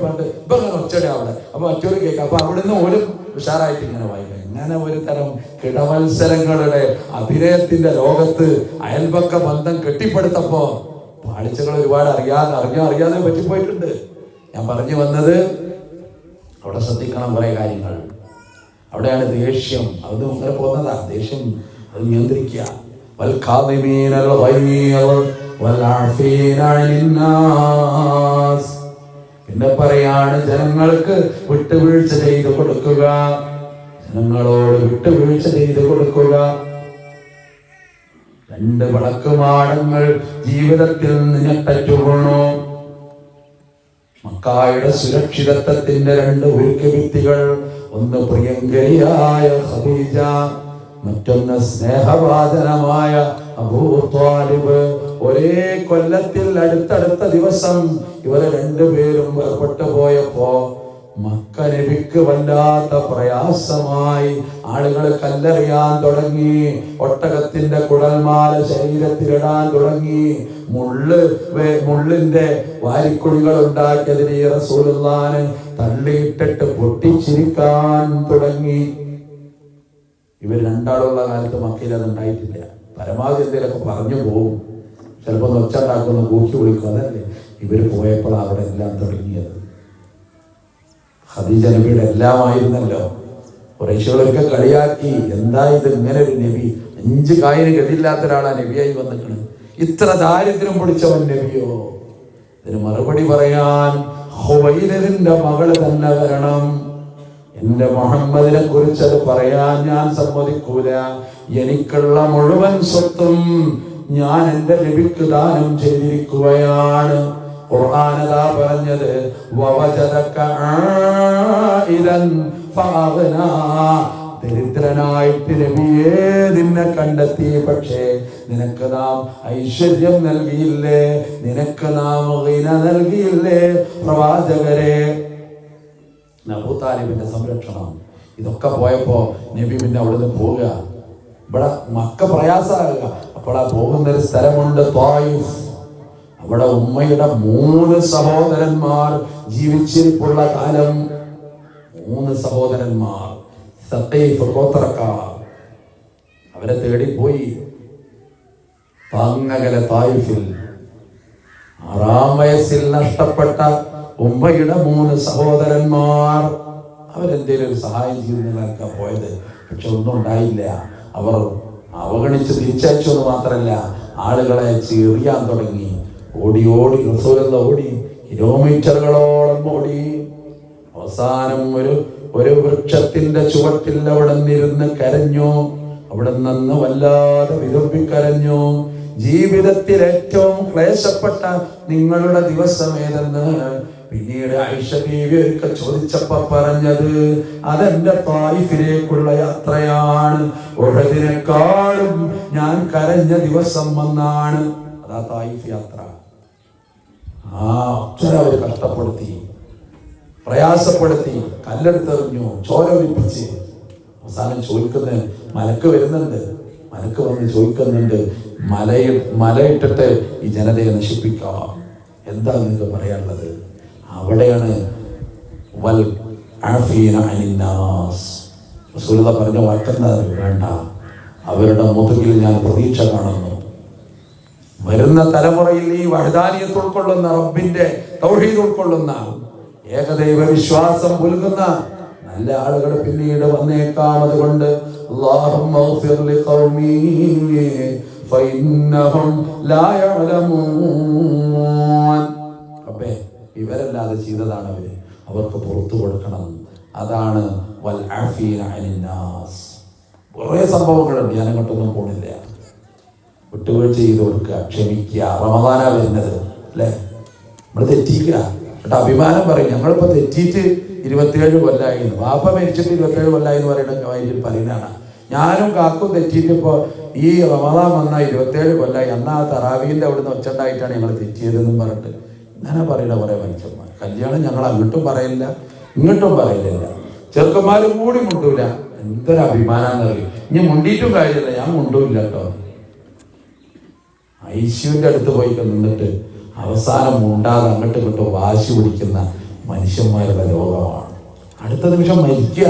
പറഞ്ഞിട്ട് ഇപ്പൊ അങ്ങനെ ഒച്ചട അവിടെ. അപ്പൊ മറ്റൊരു കേൾക്കാം. അപ്പൊ അവിടുന്ന് ഒരു ഉഷാറായിട്ട് ഇങ്ങനെ വായിക്കാം. ഇങ്ങനെ ഒരു തരം കിടമത്സരങ്ങളുടെ അഭിനയത്തിന്റെ ലോകത്ത് അയൽപക്ക ബന്ധം കെട്ടിപ്പടുത്തപ്പോ പാളിച്ചകൾ ഒരുപാട് അറിയാതെ പറ്റിപ്പോയിട്ടുണ്ട്. ഞാൻ പറഞ്ഞു വന്നത്, അവിടെ ശ്രദ്ധിക്കണം കുറെ കാര്യങ്ങൾ. അവിടെയാണ് ദേഷ്യം, അത് ഇങ്ങനെ പോകുന്നതാ. ദേഷ്യം അത് നിയന്ത്രിക്കുക. പിന്നെ പറയാണ് ജനങ്ങൾക്ക് വിട്ടുവീഴ്ച ചെയ്ത് കൊടുക്കുക, ജനങ്ങളോട് വിട്ടുവീഴ്ച ചെയ്ത് കൊടുക്കുക. 2 വിളക്കുമാടങ്ങൾ ജീവിതത്തിൽ നിന്നറ്റുകൊള്ളു. മക്കായുടെ സുരക്ഷിതത്വത്തിന്റെ 2 ഉരുക്കുഭിത്തികൾ, ഒന്ന് പ്രിയങ്കരിയായ ഖദീജ, മറ്റൊന്ന് സ്നേഹവാചനമായ അബൂ ത്വാലിബ്. ഒരേ കൊല്ലത്തിൽ അടുത്തടുത്ത ദിവസം ഇവരെ 2 പേരും പുറപ്പെട്ടു പോയപ്പോ മക്ക നബിക്ക് വല്ലാത്ത പ്രയാസമായി. ആളുകൾ കല്ലെറിയാൻ തുടങ്ങി, ഒട്ടകത്തിന്റെ കുടൽമാല ശരീരത്തിലിടാൻ തുടങ്ങി, മുള്ളിന്റെ വാരിക്കുഴികൾ ഉണ്ടാക്കിയതിനെ റസൂലുള്ളാഹിനെ തള്ളിയിട്ടിട്ട് പൊട്ടിച്ചിരിക്കാൻ തുടങ്ങി. ഇവർ രണ്ടാളുള്ള കാലത്ത് മക്കയിൽ അത് ഉണ്ടായിട്ടില്ല. പരമാവധി എന്തെങ്കിലുമൊക്കെ പറഞ്ഞു പോകും, ചിലപ്പോൾ ഒച്ചുണ്ടാക്കുന്ന കൂക്കി വിളിക്കും. അതല്ലേ ഇവർ പോയപ്പോൾ അവിടെ എല്ലാം തുടങ്ങിയത്. ഖദീജ നബിയുടെ എല്ലാമായിരുന്നല്ലോ. കുറേശ്ശികളൊക്കെ കളിയാക്കി, എന്താ ഇത് ഇങ്ങനെ ഒരു നബി, 5 കായിന് ഗതിയില്ലാത്ത ഒരാളാ നബിയായി വന്നിട്ടുണ്ട്, ഇത്ര ദാരിദ്ര്യം പിടിച്ചവൻ നബിയോ? ഇതിന് മറുപടി പറയാൻ ഖുവൈലിദിന്റെ മകള് തന്നെ വരണം. എന്റെ മുഹമ്മദിനെ കുറിച്ച് അത് പറയാൻ ഞാൻ സമ്മതിക്കൂല. എനിക്കുള്ള മുഴുവൻ സ്വത്തും ഞാൻ എന്റെ നബിക്ക് ദാനം ചെയ്തിരിക്കുകയാണ്. ഖുർആനതാ പറഞ്ഞത്, വവജദക ആയിലൻ ഫഅഗ്നാ. ദരിദ്രനായിട്ട് നബിയെ നിന്നെ കണ്ടെത്തി, പക്ഷേ നിനക്ക് നാം ഐശ്വര്യം നൽകിയില്ലേ, നിനക്ക് നാം ഗിന നൽകിയില്ലേ? പ്രവാചകരെ, അബൂ താലിബിന്റെ സംരക്ഷണം ഇതൊക്കെ പോയപ്പോ നബി പിന്നെ അവിടുന്ന് പോവുക. ഇവിടെ മക്ക പ്രയാസമാകുക. അപ്പോൾ ആ പോകുന്നൊരു സ്ഥലമുണ്ട് ത്വായിഫ്. അവിടെ ഉമ്മയുടെ 3 സഹോദരന്മാർ ജീവിച്ചിരിപ്പുള്ള കാലം. 3 സഹോദരന്മാർ സഖീഫ് ഗോത്രക്കാർ. അവരെ തേടിപ്പോയി. താങ്ങകലെ തായിഫിൽ 6-ാം വയസ്സിൽ നഷ്ടപ്പെട്ട ഉമ്മയുടെ 3 സഹോദരന്മാർ. അവരെന്തേലും ഒരു സഹായം ചെയ്യുന്നതിനൊക്കെ പോയത്, പക്ഷെ ഒന്നും ഉണ്ടായില്ല. അവർ അവഗണിച്ച് തിരിച്ചയച്ചു എന്ന് മാത്രമല്ല, ആളുകളെ എറിയാൻ തുടങ്ങി. ഓടി റസൂലുള്ള ഓടി, കിലോമീറ്ററുകളോളം ഓടി. അവസാനം ഒരു വൃക്ഷത്തിന്റെ ചുവട്ടിൽ അവിടെ നിന്നിരുന്ന് കരഞ്ഞു. അവിടെ നിന്ന് വല്ലാതെ വിതുമ്പിക്കരഞ്ഞു. ജീവിതത്തിൽ ഏറ്റവും ക്ലേശപ്പെട്ട നിങ്ങളുടെ ദിവസം ഏതെന്ന് പിന്നീട് ആയിഷ ബീവി ഒരിക്കൽ ചോദിച്ചപ്പോ പറഞ്ഞത്, അതെന്റെ തായിഫിലേക്കുള്ള യാത്രയാണ്. ഉഹദിനെക്കാളും ഞാൻ കരഞ്ഞ ദിവസം വന്നാണ്. അതാ തായിഫ് യാത്ര. അവര് കഷ്ടപ്പെടുത്തി, പ്രയാസപ്പെടുത്തി, കല്ലെടുത്തെറിഞ്ഞു, ചോര ഒലിപ്പിച്ച്. അവസാനം ചോദിക്കുന്നത്, മലക്ക് വരുന്നുണ്ട്, മലക്ക് വന്ന് ചോദിക്കുന്നുണ്ട്, മലയിട്ടിട്ട് ഈ ജനതയെ നശിപ്പിക്കാം, എന്താ നിങ്ങൾക്ക് പറയാനുള്ളത്? അവിടെയാണ് വൽ ആഫീന അനിന്നാസ്. റസൂലുള്ളാഹി പറഞ്ഞ വാക്കുന്നത് വേണ്ട, അവരുടെ മുതുകിൽ ഞാൻ പ്രതീക്ഷ കാണുന്നു. വരുന്ന തലമുറയിൽ ഈ വഹദാനിയത്ത് ഉൾക്കൊള്ളുന്ന, റബ്ബിന്റെ തൗഹീദ് ഉൾക്കൊള്ളുന്ന, ഏകദൈവ വിശ്വാസം പുൽകുന്ന നല്ല ആളുകൾ പിന്നീട് വന്നേക്കാം. അതുകൊണ്ട് അല്ലാഹുമ്മ ഗ്ഫിർ ലിഖൗമി ഫഇന്നഹും ലാ യഅലമൂൻ. റബ്ബേ, ഇവരല്ലാതെ ചെയ്തതാണ് അവർക്ക് പുറത്തു കൊടുക്കണം. അതാണ് വൽ ആഫീന അനിന്നാസ്. കുറേ സംഭവങ്ങളുണ്ട്, ഞാൻ അങ്ങോട്ടൊന്നും പോണില്ല. വിട്ടുവീഴ്ച ചെയ്ത് കൊടുക്കുക, ക്ഷമിക്കുക. റമദാനാ വരുന്നത് അല്ലേ, നമ്മൾ തെറ്റിക്കുക. എന്നിട്ട് അഭിമാനം പറയും, ഞങ്ങളിപ്പോ തെറ്റിയിട്ട് 27 കൊല്ലായിരുന്നു, വാപ്പ മരിച്ചിട്ട് 27 കൊല്ലായി എന്ന് പറയുന്നതാണ്. ഞാനും കാക്കും തെറ്റിയിട്ട് ഇപ്പോ ഈ റമദാൻ വന്ന 27 കൊല്ലായി. അന്നാ തറാവീന്റെ അവിടുന്ന് ഒച്ചുണ്ടായിട്ടാണ് ഞങ്ങൾ തെറ്റിയതെന്നും പറഞ്ഞിട്ട് ഇങ്ങനെ പറയുന്ന കുറെ മനുഷ്യന്മാർ. കല്യാണം ഞങ്ങൾ അങ്ങോട്ടും പറയില്ല, ഇങ്ങോട്ടും പറയില്ല. ചെറുക്കന്മാരും കൂടി മുണ്ടൂല. എന്തൊരു അഭിമാനാന്ന് പറയും. ഇനി മുണ്ടിയിട്ടും കാര്യമില്ല, ഞാൻ മുണ്ടൂല്ല കേട്ടോ. ഐശ്വര്യന്റെ അടുത്ത് പോയി നിന്നിട്ട് അവസാനം മുണ്ടാതെ അങ്ങോട്ട് ഇങ്ങോട്ട് വാശി പിടിക്കുന്ന മനുഷ്യന്മാരുടെ ലോകമാണ്. അടുത്ത നിമിഷം മരിക്കുക.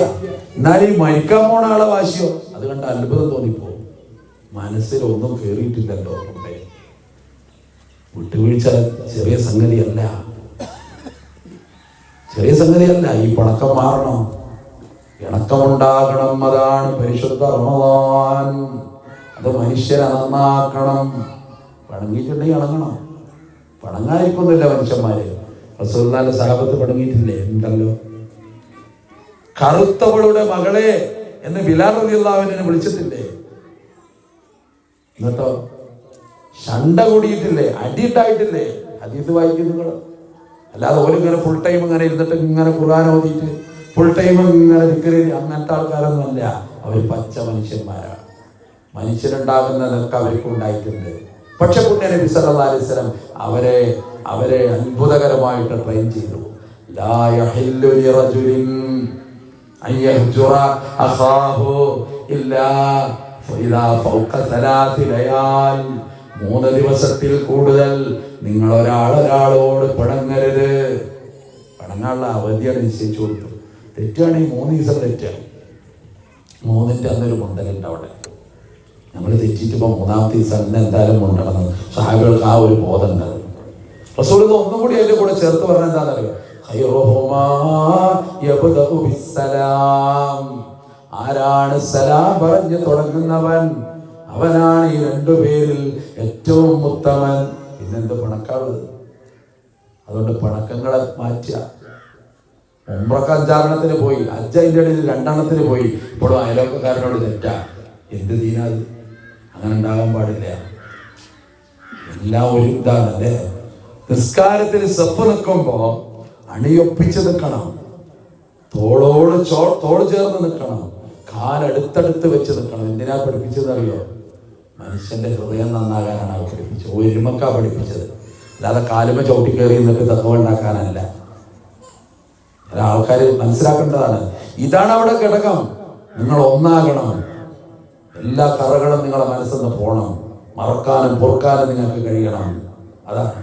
എന്നാലും ഈ മരിക്കാൻ പോണ ആളെ വാശിയോ, അത് കണ്ട് അത്ഭുതം തോന്നിപ്പോ. മനസ്സിൽ ഒന്നും കേറിയിട്ടില്ലല്ലോ. വിട്ടുവീഴ്ച ചെറിയ സംഗതിയല്ല. ഈ പണക്കം മാറണം, ഇണക്കമുണ്ടാകണം. അതാണ് പരിശുദ്ധ റമദാൻ. അത് മനുഷ്യരെ നന്നാക്കണം. പണങ്ങിയിട്ടുണ്ടെങ്കിൽ ഇണങ്ങണം. പണങ്ങാതിരിക്കൊന്നുമില്ല മനുഷ്യന്മാര്. റസൂലുള്ളാഹിന്റെ സഹാബത്ത് പണങ്ങിയിട്ടില്ലേ? ഉണ്ടല്ലോ. കറുത്തവളുടെ മകളെ എന്ന് ബിലാൽ റളിയല്ലാഹു അൻഹു വിളിച്ചിട്ടില്ലേ? എന്നിട്ടോ ശണ്ട കൂടിയിട്ടില്ലേ? അടിയിട്ടായിട്ടില്ലേ? ഹദീസ് വായിക്കും നിങ്ങൾ. അല്ലാതെ ഓരിങ്ങനെ ഫുൾ ടൈം ഇങ്ങനെ ഇരുന്നിട്ട് ഇങ്ങനെ ഖുർആൻ ഓതിയിട്ട് ഫുൾ ടൈം ഇങ്ങനെ ദിക്റ്, അങ്ങനത്തെ ആൾക്കാരൊന്നും അല്ല. അവർ പച്ച മനുഷ്യന്മാരാണ്. മനുഷ്യരുണ്ടാകുന്നതൊക്കെ അവർക്ക് ഉണ്ടായിട്ടുണ്ട്. പക്ഷെ പുണ്യ നബി സല്ലല്ലാഹു അലൈഹി വസല്ലം അവരെ അത്ഭുതകരമായിട്ട് ട്രെയിൻ ചെയ്തു. ലാ യഹില്ലു ലിറജുലിൻ അൻ യഹ്ജുറ അഖാഹു ഇല്ലാ ഫഇദാ ഫൗക സലാസി ലയാൽ. 3 ദിവസത്തിൽ കൂടുതൽ നിങ്ങൾ ഒരാളോട് പിണങ്ങരുത്. പിണങ്ങാനുള്ള അവധിയാണ് നിശ്ചയിച്ചു കൊടുത്തു. തെറ്റാണെങ്കിൽ 3 ദിവസം തെറ്റാണ്. 3ന്റെ അന്നൊരു മുണ്ടലുണ്ട് അവിടെ. നമ്മൾ തെറ്റിയിട്ടിപ്പോൾ 3ാമത്തെ ദിവസം അന്ന് എന്തായാലും മുണ്ടണം. സഹാബികൾക്ക് ആ ഒരു ബോധം ഉണ്ട്. റസൂൽ ഒന്നും കൂടി അതിന്റെ കൂടെ ചേർത്ത് പറഞ്ഞ എന്താണെന്നറിയോ? ആരാണ് സലാം പറഞ്ഞു തുടങ്ങുന്നവൻ അവനാണ് ഈ 2 പേരിൽ ഏറ്റവും ഉത്തമൻ. പിന്നെന്ത് പണക്കാളത്? അതുകൊണ്ട് പണക്കങ്ങളെ മാറ്റുക. ഉംറക്ക് 5 പോയി, അതിന്റെ ഇടയിൽ 2 പോയി. ഇപ്പോഴും അയലോക്കക്കാരനോട് തെറ്റാ. എന്ത് ദീനാത്? അങ്ങനെ ഉണ്ടാകാൻ പാടില്ല. എല്ലാം ഒരു ഇതാണല്ലേ. നിസ്കാരത്തിൽ സഫ് നിൽക്കുമ്പോ അണിയൊപ്പിച്ച് നിൽക്കണം. തോട് ചേർന്ന് നിൽക്കണം. കാലടുത്തടുത്ത് വെച്ച് നിൽക്കണം. എന്തിനാ പഠിപ്പിച്ചതറിയോ? മനുഷ്യന്റെ ഹൃദയം നന്നാകാനാണ് അവർ പഠിപ്പിച്ചത്. ഒരുമക്കാ പഠിപ്പിച്ചത്. അല്ലാതെ കാലുമ ചവിട്ടി കയറി നിന്നിട്ട് തത്വം ഉണ്ടാക്കാനല്ല. ആൾക്കാർ മനസ്സിലാക്കേണ്ടതാണ്. ഇതാണ് അവിടെ ഘടകം. നിങ്ങൾ ഒന്നാകണം. എല്ലാ കറകളും നിങ്ങളെ മനസ്സിൽ നിന്ന് പോകണം. മറക്കാനും പൊറുക്കാനും നിങ്ങൾക്ക് കഴിയണം. അതാണ്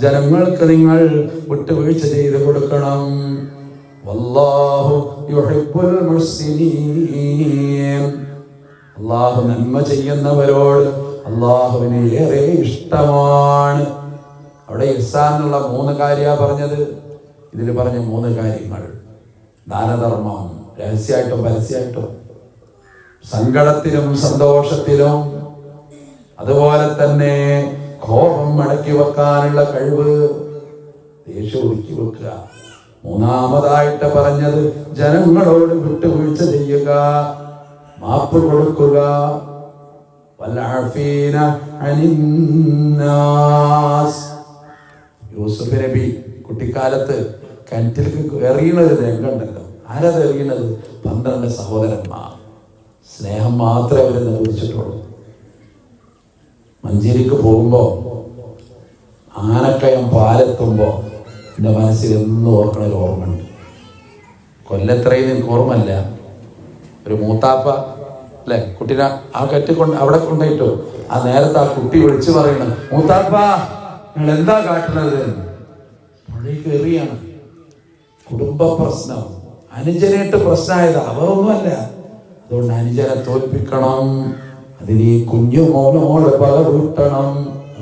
ജനങ്ങൾക്ക് നിങ്ങൾ വിട്ടുവീഴ്ച ചെയ്ത് കൊടുക്കണം. വല്ലാഹു യുഹിബ്ബുൽ മുഹ്സിനീൻ. അല്ലാഹു നന്മ ചെയ്യുന്നവരോട് അല്ലാഹുവിന് ഏറെ ഇഷ്ടമാണ്. അവിടെ ഇഹ്സാൻ എന്നുള്ള 3 കാര്യമാണ് പറഞ്ഞത്. ഇതിൽ പറഞ്ഞ 3 കാര്യങ്ങൾ: ദാനധർമ്മം, രഹസ്യമായിട്ടും പരസ്യമായിട്ടും, സങ്കടത്തിലും സന്തോഷത്തിലും, അതുപോലെ തന്നെ കോപം അടക്കി വെക്കാനുള്ള കഴിവ്, ദേഷ്യം ഒതുക്കി വെക്കുക. 3ാമതായിട്ട് പറഞ്ഞത് ജനങ്ങളോട് വിട്ടുവീഴ്ച ചെയ്യുക, മാപ്പ് കൊടുക്കുക. വൽആഫീന അനിന്നാസ്. യൂസുഫ് നബി കുട്ടിക്കാലത്ത് കിണറ്റിലേക്ക് എറിയണൊരു രംഗമുണ്ടല്ലോ. ആരത് എറിയണത്? 12 സഹോദരന്മാർ. സ്നേഹം മാത്രമേ അവരെന്ന് കുറിച്ചിട്ടുള്ളൂ. മഞ്ചേരിക്ക് പോകുമ്പോൾ ആനക്കയം പാലെത്തുമ്പോൾ എൻ്റെ മനസ്സിൽ എന്നും ഓർക്കണ ഒരു ഓർമ്മയുണ്ട്. കൊല്ലത്രയും എനിക്ക് ഓർമ്മല്ല. ഒരു മൂത്താപ്പ അല്ലെ കുട്ടീനെ ആ കെട്ടിക്കൊണ്ട് അവിടെ കൊണ്ടുപോയിട്ടു. ആ നേരത്തെ ആ കുട്ടി വിളിച്ചു പറയണം, മൂത്താപ്പ നിങ്ങൾ എന്താ കാട്ടുന്നത്? പുഴയ്ക്ക് എറിയാണ്. കുടുംബ പ്രശ്നം, അനുജനായിട്ട് പ്രശ്നമായത് അവരൊന്നുമല്ല. അതുകൊണ്ട് അനുജനെ തോൽപ്പിക്കണം. അതിന് ഈ കുഞ്ഞു മോനോട് പല വീട്ടണം.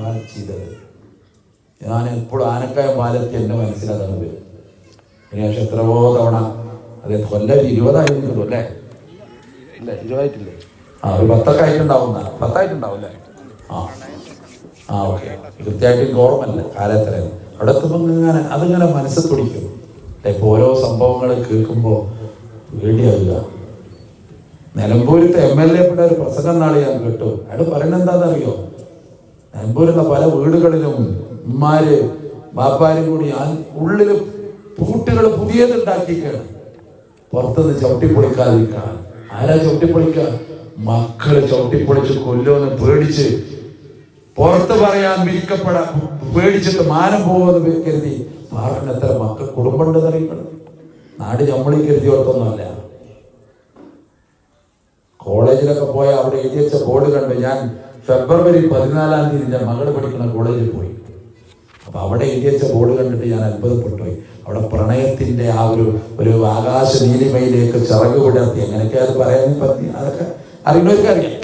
ആണ് ചെയ്തത്. ഞാൻ എപ്പോഴും ആനക്കായം പാലെത്തി എൻ്റെ മനസ്സിലതാണ് വരും. അതിനുശേഷം എത്രയോ തവണ അതെ കൊല്ലം 20 ആയിരുന്നു അല്ലേ? ഇല്ല 20 ആയിട്ടില്ലേ? ഒരു 10 ആയിട്ടുണ്ടാവും. 10 ആയിട്ടുണ്ടാവും അല്ലേ? ഓക്കെ. കൃത്യമായിട്ട് എനിക്ക് ഓർമ്മല്ല കാലത്രയും. അവിടെ എത്തുമ്പോൾ ഇങ്ങനെ അതിങ്ങനെ മനസ്സ് തുടിക്കും. ഇപ്പൊ ഓരോ സംഭവങ്ങൾ കേൾക്കുമ്പോൾ പേടിയാവുക. നിലമ്പൂരത്തെ MLA പ്പെട്ട ഒരു പ്രസംഗം നാളെ ഞാൻ കേട്ടു. അയാൾ പറയുന്നത് എന്താണെന്നറിയോ? നിലമ്പൂരുള്ള പല വീടുകളിലും ഉമ്മാര് ബാപ്പാരും കൂടി ഉള്ളിൽ പൂട്ടുകൾ പുതിയത് ഉണ്ടാക്കിക്കാണ്. പുറത്തുനിന്ന് ചവിട്ടിപ്പൊളിക്കാതിരിക്കാൻ. ആരാ ചവിട്ടിപ്പൊളിക്കുക? മക്കള് ചവിട്ടിപ്പൊളിച്ച് കൊല്ലുമെന്ന് പേടിച്ച് പുറത്ത് പറയാൻ പേടിച്ചിട്ട് മാനം പോകുമെന്ന് കരുതി പാറിന് എത്ര മക്കൾ കുടുംബമുണ്ടെന്ന് അറിയുന്നത്. നാട് നമ്മളീ കരുതിയോർത്തൊന്നുമല്ല. കോളേജിലൊക്കെ പോയ അവിടെ എഴുതി വെച്ച ബോർഡ് കണ്ട് ഞാൻ ഫെബ്രുവരി 14-ാം തീയതി എൻ്റെ മകള് പഠിക്കുന്ന കോളേജിൽ പോയി. അപ്പൊ അവിടെ എഴുതി വെച്ച ബോർഡ് കണ്ടിട്ട് ഞാൻ അത്ഭുതപ്പെട്ടുപോയി. അവിടെ പ്രണയത്തിന്റെ ആ ഒരു ആകാശ നീലിമയിലേക്ക് ചിറക് വിടർത്തി. എങ്ങനെയൊക്കെ അത് പറയാൻ പറ്റി അതൊക്കെ അറിയുന്നവർക്ക് അറിയാം.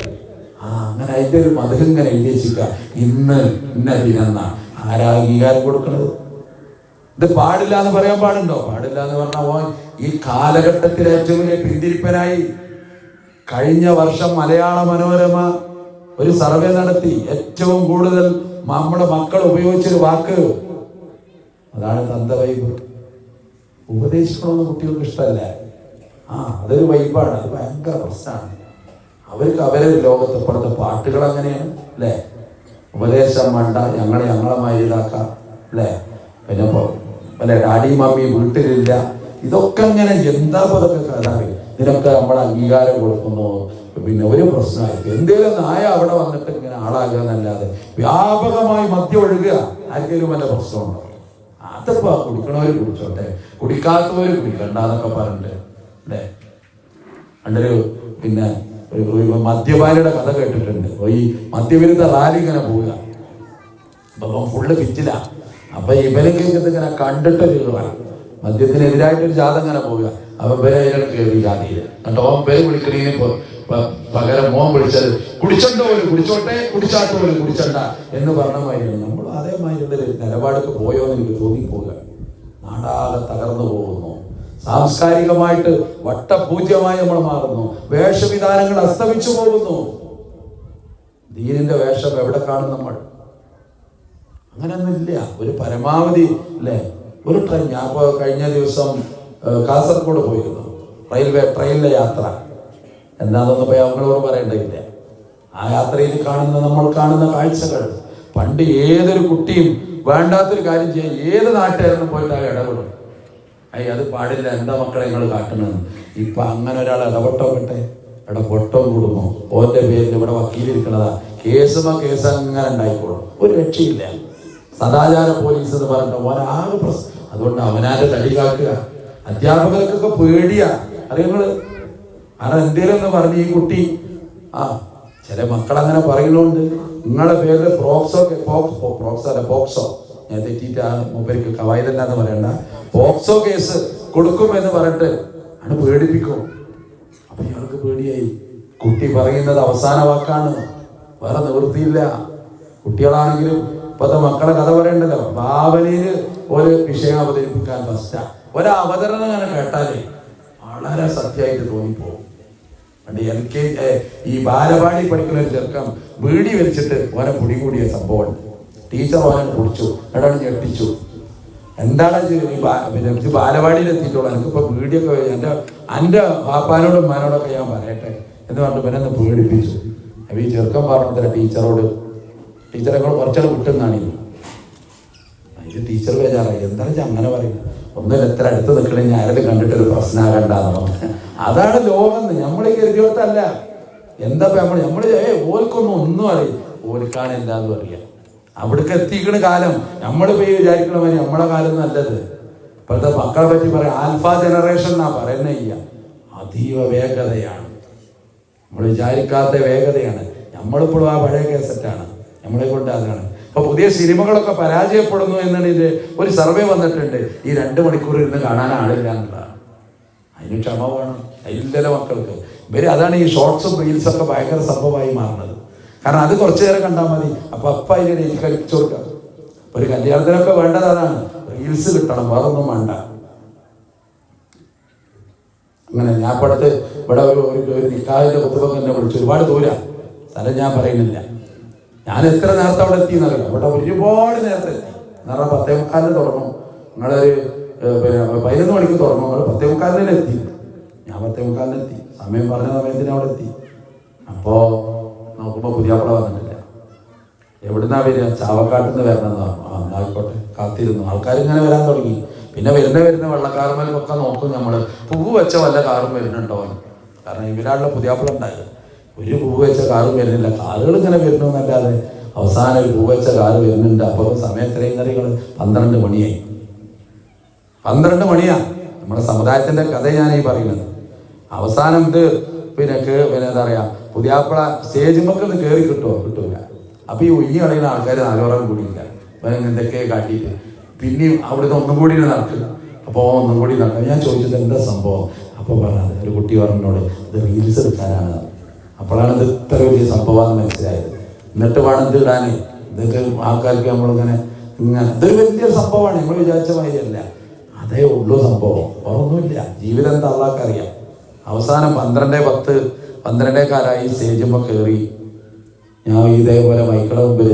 അങ്ങനെ അങ്ങനെ അതിൻ്റെ ഒരു മധുരം ഇങ്ങനെ എഴുതി വെച്ചിട്ട് ഇന്ന് ഇന്ന ദിനെന്നാ. ആരാ അംഗീകാരം കൊടുക്കുന്നത്? ഇത് പാടില്ല എന്ന് പറയാൻ പാടുണ്ടോ? പാടില്ല എന്ന് പറഞ്ഞാൽ ഈ കാലഘട്ടത്തിൽ ഏറ്റവും വലിയ പിന്തിരിപ്പനായി. കഴിഞ്ഞ വർഷം മലയാള മനോരമ ഒരു സർവേ നടത്തി. ഏറ്റവും കൂടുതൽ നമ്മുടെ മക്കൾ ഉപയോഗിച്ചൊരു വാക്ക് അതാണ് തന്തവൈബ്. ഉപദേശിക്കണമെന്ന് കുട്ടികൾക്ക് ഇഷ്ടമല്ല. അതൊരു വൈബാണ്. അത് ഭയങ്കര പ്രശ്നമാണ്. അവർക്ക് അവരെ ലോകത്ത് ഇപ്പോഴത്തെ പാട്ടുകൾ അങ്ങനെയാണ് അല്ലേ? ഉപദേശം വേണ്ട, ഞങ്ങളെ മാതിരിതാക്കാം അല്ലേ? പിന്നെ അല്ലെ ഡാഡി മമ്മി വീട്ടിലില്ല. ഇതൊക്കെ അങ്ങനെ എന്താ പതൊക്കെ കഥ. ഇതിനൊക്കെ നമ്മൾ അംഗീകാരം കൊടുക്കുന്നു. പിന്നെ ഒരു പ്രശ്നമായിരിക്കും എന്തെങ്കിലും നായ അവിടെ വന്നിട്ട് ഇങ്ങനെ ആളാകുക എന്നല്ലാതെ വ്യാപകമായി മദ്യം ഒഴുകുക ആർക്കെങ്കിലും വല്ല പ്രശ്നമുണ്ടോ? അതിപ്പോ കുടിക്കണവര് കുടിച്ചോട്ടെ, കുടിക്കാത്തവര് കുടിക്കണ്ടെന്നൊക്കെ പറഞ്ഞിട്ട് അല്ലേ? പണ്ടൊരു പിന്നെ മദ്യപാനിയുടെ കഥ കേട്ടിട്ടുണ്ട്. ഈ മദ്യവിരുദ്ധ റാലി ഇങ്ങനെ പോവുക. അപ്പൊ ഫുള്ള് ഫിറ്റില്ല. അപ്പൊ ഇവരൊക്കെ ഇങ്ങനെ കണ്ടിട്ട് കയറാം. മദ്യത്തിനെതിരായിട്ടൊരു ജാഥ ഇങ്ങനെ പോവുക. അപ്പൊ ഇവരെ കയറി ജാതിയിൽ എന്നിട്ട് ഓൻ പേര് വിളിക്കണീന് പകരം മോൻ വിളിച്ചത് കുടിച്ചോണ്ടോല് കുടിച്ചോട്ടെ, കുടിച്ചാട്ടോല് കുടിച്ചണ്ട എന്ന് പറഞ്ഞ മാതിരിയാണ്. നമ്മൾ അതേമാതിരി നിലപാടൊക്കെ പോയോ എന്ന് എനിക്ക് തോന്നിപ്പോവുക. നാടാകെ തകർന്നു പോകുന്നു. സാംസ്കാരികമായിട്ട് വട്ടപൂജ്യമായി നമ്മൾ മാറുന്നു. വേഷവിധാനങ്ങൾ അസ്തമിച്ചു പോകുന്നു. ദീനിന്റെ വേഷം എവിടെ കാണും നമ്മൾ? അങ്ങനെയൊന്നുമില്ല. ഒരു പരമാവധി അല്ലേ? ഒരു ട്രെയിൻ, ഞാൻ ഇപ്പോൾ കഴിഞ്ഞ ദിവസം കാസർഗോഡ് പോയിരുന്നു. ട്രെയിനിലെ യാത്ര എന്താണെന്നൊന്നും ഇപ്പോൾ അവങ്ങളോട് പറയേണ്ടതില്ല. ആ യാത്രയിൽ നമ്മൾ കാണുന്ന കാഴ്ചകൾ. പണ്ട് ഏതൊരു കുട്ടിയും വേണ്ടാത്തൊരു കാര്യം ചെയ്യാൻ ഏത് നാട്ടുകാരനും പോയിട്ട് ആ ഇടപെടും. അത് പാടില്ല, എന്താ മക്കളെ നിങ്ങൾ കാട്ടണമെന്ന്. ഇപ്പൊ അങ്ങനെ ഒരാൾ ഇടപെട്ടോട്ടെ, ഇടപെട്ടോ കൂടുന്നു. ഓന്റെ പേരിൽ ഇവിടെ വക്കീലിരിക്കണതാ. കേസ് അങ്ങനെ ഉണ്ടായിക്കോളും. ഒരു രക്ഷയില്ല. സദാചാര പോലീസ് എന്ന് പറഞ്ഞിട്ട് ഒരാകെ പ്രശ്നം. അതുകൊണ്ട് അവനാരെ തടി കാക്കുക. അധ്യാപകർക്കൊക്കെ പേടിയാ. അറിയങ്ങള് കാരണം എന്തേലും എന്ന് പറഞ്ഞ് ഈ കുട്ടി ചില മക്കളങ്ങനെ പറയുന്നുണ്ട്. നിങ്ങളുടെ പേരിൽ പോക്സോ ഞാൻ തെറ്റിയിട്ട് ആ മൊബൈലിക്ക് കവായതല്ലാന്ന് പറയണ്ട, പോക്സോ കേസ് കൊടുക്കുമെന്ന് പറഞ്ഞിട്ട് ആണ് പേടിപ്പിക്കും. അപ്പൊ ഇയാൾക്ക് പേടിയായി. കുട്ടി പറയുന്നത് അവസാന വാക്കാണ്, വേറെ നിവൃത്തിയില്ല. കുട്ടികളാണെങ്കിലും ഇപ്പത്തെ മക്കളെ കഥ പറയണ്ടല്ലോ. ഭാവനയില് ഒരു വിഷയം അവതരിപ്പിക്കാൻ ഫസ്റ്റാ. ഒരവതരണം അങ്ങനെ കേട്ടാലേ വളരെ സത്യമായിട്ട് തോന്നിപ്പോകും. ഈ ബാലവാടി പഠിക്കുന്ന ഒരു ചെറുക്കം വീടി വലിച്ചിട്ട് ഓനെ പിടികൂടിയ സംഭവം. ടീച്ചർ ഓനെ കുടിച്ചു, എടാണ് ഞെട്ടിച്ചു. എന്താണ് ഇത് ബാലവാടിയിൽ എത്തിയിട്ടുള്ളൂ, എനിക്കിപ്പോ വീടിയൊക്കെ എൻ്റെ പാപ്പാനോടും ഉമ്മാനോടൊക്കെ ഞാൻ പറയട്ടെ എന്ന് പറഞ്ഞിട്ട് പിന്നെ ഒന്ന് പേടിപ്പിച്ചു. അപ്പൊ ഈ ചെറുക്കം പറഞ്ഞ ടീച്ചറോട്, ടീച്ചറെ കുറച്ചാൾ വിട്ടെന്നാണ് ഇത് ടീച്ചർ ബേജാറായി. എന്താണ് അങ്ങനെ പറയുന്നത്? ഒന്നും എത്ര അടുത്ത് നിൽക്കണേ ഞാനത് കണ്ടിട്ടൊരു പ്രശ്നമാകണ്ടെന്ന്. അതാണ് ലോകം. നമ്മളീ കരുതിയോട്ടല്ല. എന്താ നമ്മള് ഓൽക്കൊന്നും അറിയും. ഓൽക്കാണ് എന്താന്ന് പറയാ. അവിടേക്ക് എത്തിക്കണ കാലം നമ്മളിപ്പോ ഈ വിചാരിക്കണ മാതിരി നമ്മളെ കാലം നല്ലത്. ഇപ്പോഴത്തെ മക്കളെ പറ്റി പറയാം, ആൽഫ ജനറേഷൻ എന്നാ പറയുന്നില്ല. അതീവ വേഗതയാണ്. നമ്മൾ വിചാരിക്കാത്ത വേഗതയാണ്. നമ്മളിപ്പോഴും ആ പഴയ കേസറ്റാണ്. നമ്മളെ കൊണ്ട് അതാണ്. അപ്പൊ പുതിയ സിനിമകളൊക്കെ പരാജയപ്പെടുന്നു എന്നതിന്റെ ഒരു സർവേ വന്നിട്ടുണ്ട്. ഈ 2 മണിക്കൂർ ഇരുന്ന് കാണാൻ ആളില്ല എന്നുള്ളതാണ്. അതിന് ക്ഷമ വേണം അതിലെ മക്കൾക്ക്. അതാണ് ഈ ഷോർട്സും റീൽസൊക്കെ ഭയങ്കര സംഭവമായി മാറുന്നത്. കാരണം അത് കുറച്ചു നേരം കണ്ടാൽ മതി. അപ്പൊ അതിനെ എനിക്ക് കഴിച്ചു കൊടുക്കാം. ഒരു കല്യാണത്തിനൊക്കെ വേണ്ടത് അതാണ്. റീൽസ് കിട്ടണം, വേറൊന്നും വേണ്ട. അങ്ങനെ ഞാൻ ഇപ്പോഴത്തെ ഇവിടെ ഒരു നിക്കാഹിന്റെ കുത്തുബൊക്കെ എന്നെ വിളിച്ചു. ഒരുപാട് ദൂരം സ്ഥലം ഞാൻ പറയുന്നില്ല. ഞാൻ എത്ര നേരത്തെ അവിടെ എത്തിയെന്നറിയാം. അവിടെ ഒരുപാട് നേരത്തെ എത്തി. എന്ന് പറഞ്ഞാൽ 10:45 തുടങ്ങും. നിങ്ങളൊരു 11 മണിക്ക് തുടങ്ങും. നിങ്ങൾ 10:45 എത്തി. ഞാൻ 10:45 എത്തി. സമയം പറഞ്ഞ സമയത്തിന് അവിടെ എത്തി. അപ്പോ നോക്കുമ്പോ പുതിയാപ്പള വന്നിട്ടില്ല. എവിടുന്നാ വരിക? ചാവക്കാട്ടിൽ നിന്ന് വരണമെന്ന് പറഞ്ഞു. ആയിക്കോട്ടെ, കാത്തിരുന്നു. ആൾക്കാർ ഇങ്ങനെ വരാൻ തുടങ്ങി. പിന്നെ വരുന്ന വെള്ളക്കാർമേലൊക്കെ നോക്കും നമ്മള്. പൂവ് വെച്ച വല്ല കാറും വരുന്നുണ്ടോ? കാരണം ഇവരാളുടെ പുതിയാപ്പള ഉണ്ടായത്. ഒരു പൂവ് വെച്ച കാറും വരുന്നില്ല. കാറുകൾ ഇങ്ങനെ വരുന്നല്ലാതെ അവസാനം ഒരു പൂവ് വെച്ച കാറ് വരുന്നുണ്ട്. അപ്പൊ സമയം എത്രയും അറിയുകൾ 12 മണിയായി. 12 മണിയാ. നമ്മുടെ സമുദായത്തിന്റെ കഥ ഞാൻ ഈ പറയുന്നത്. അവസാനം ഇത് പിന്നെ എന്താ പറയാ, പുതിയാപ്പള സ്റ്റേജുമൊക്കെ കയറി കിട്ടൂല. അപ്പൊ ഈ ഒയ്യി കളയുന്ന ആൾക്കാർ 4 കൂടിയില്ല. എന്തൊക്കെ കാട്ടിയിട്ട് പിന്നെയും അവിടുന്ന് ഒന്നും കൂടി നടക്കുക. അപ്പോൾ ഒന്നും കൂടി നടക്കുക. ഞാൻ ചോദിച്ചത് എന്താ സംഭവം? അപ്പോൾ പറഞ്ഞത് ഒരു കുട്ടി പറഞ്ഞോട് ഇത് റീൽസ് എടുക്കാനാണ്. അപ്പോഴാണ് ഇത് ഇത്ര വലിയ സംഭവമാണെന്ന് മനസ്സിലായത്. എന്നിട്ട് വേണം ഇത് ഇടാനേ. ഇതൊക്കെ ആൾക്കാർക്ക് നമ്മളിങ്ങനെ ഇതൊരു വലിയ സംഭവമാണ്. നമ്മൾ വിചാരിച്ച മാതിരിയല്ല. അതേ ഉള്ളൂ സംഭവം, വേറൊന്നുമില്ല. ജീവിതം എന്താ അള്ളാഹ്ക്കറിയാം. അവസാനം 12:10 12:15 സ്റ്റേജുമ്പോൾ കയറി. ഞാൻ ഇതേപോലെ മൈക്കളുടെ മുമ്പിൽ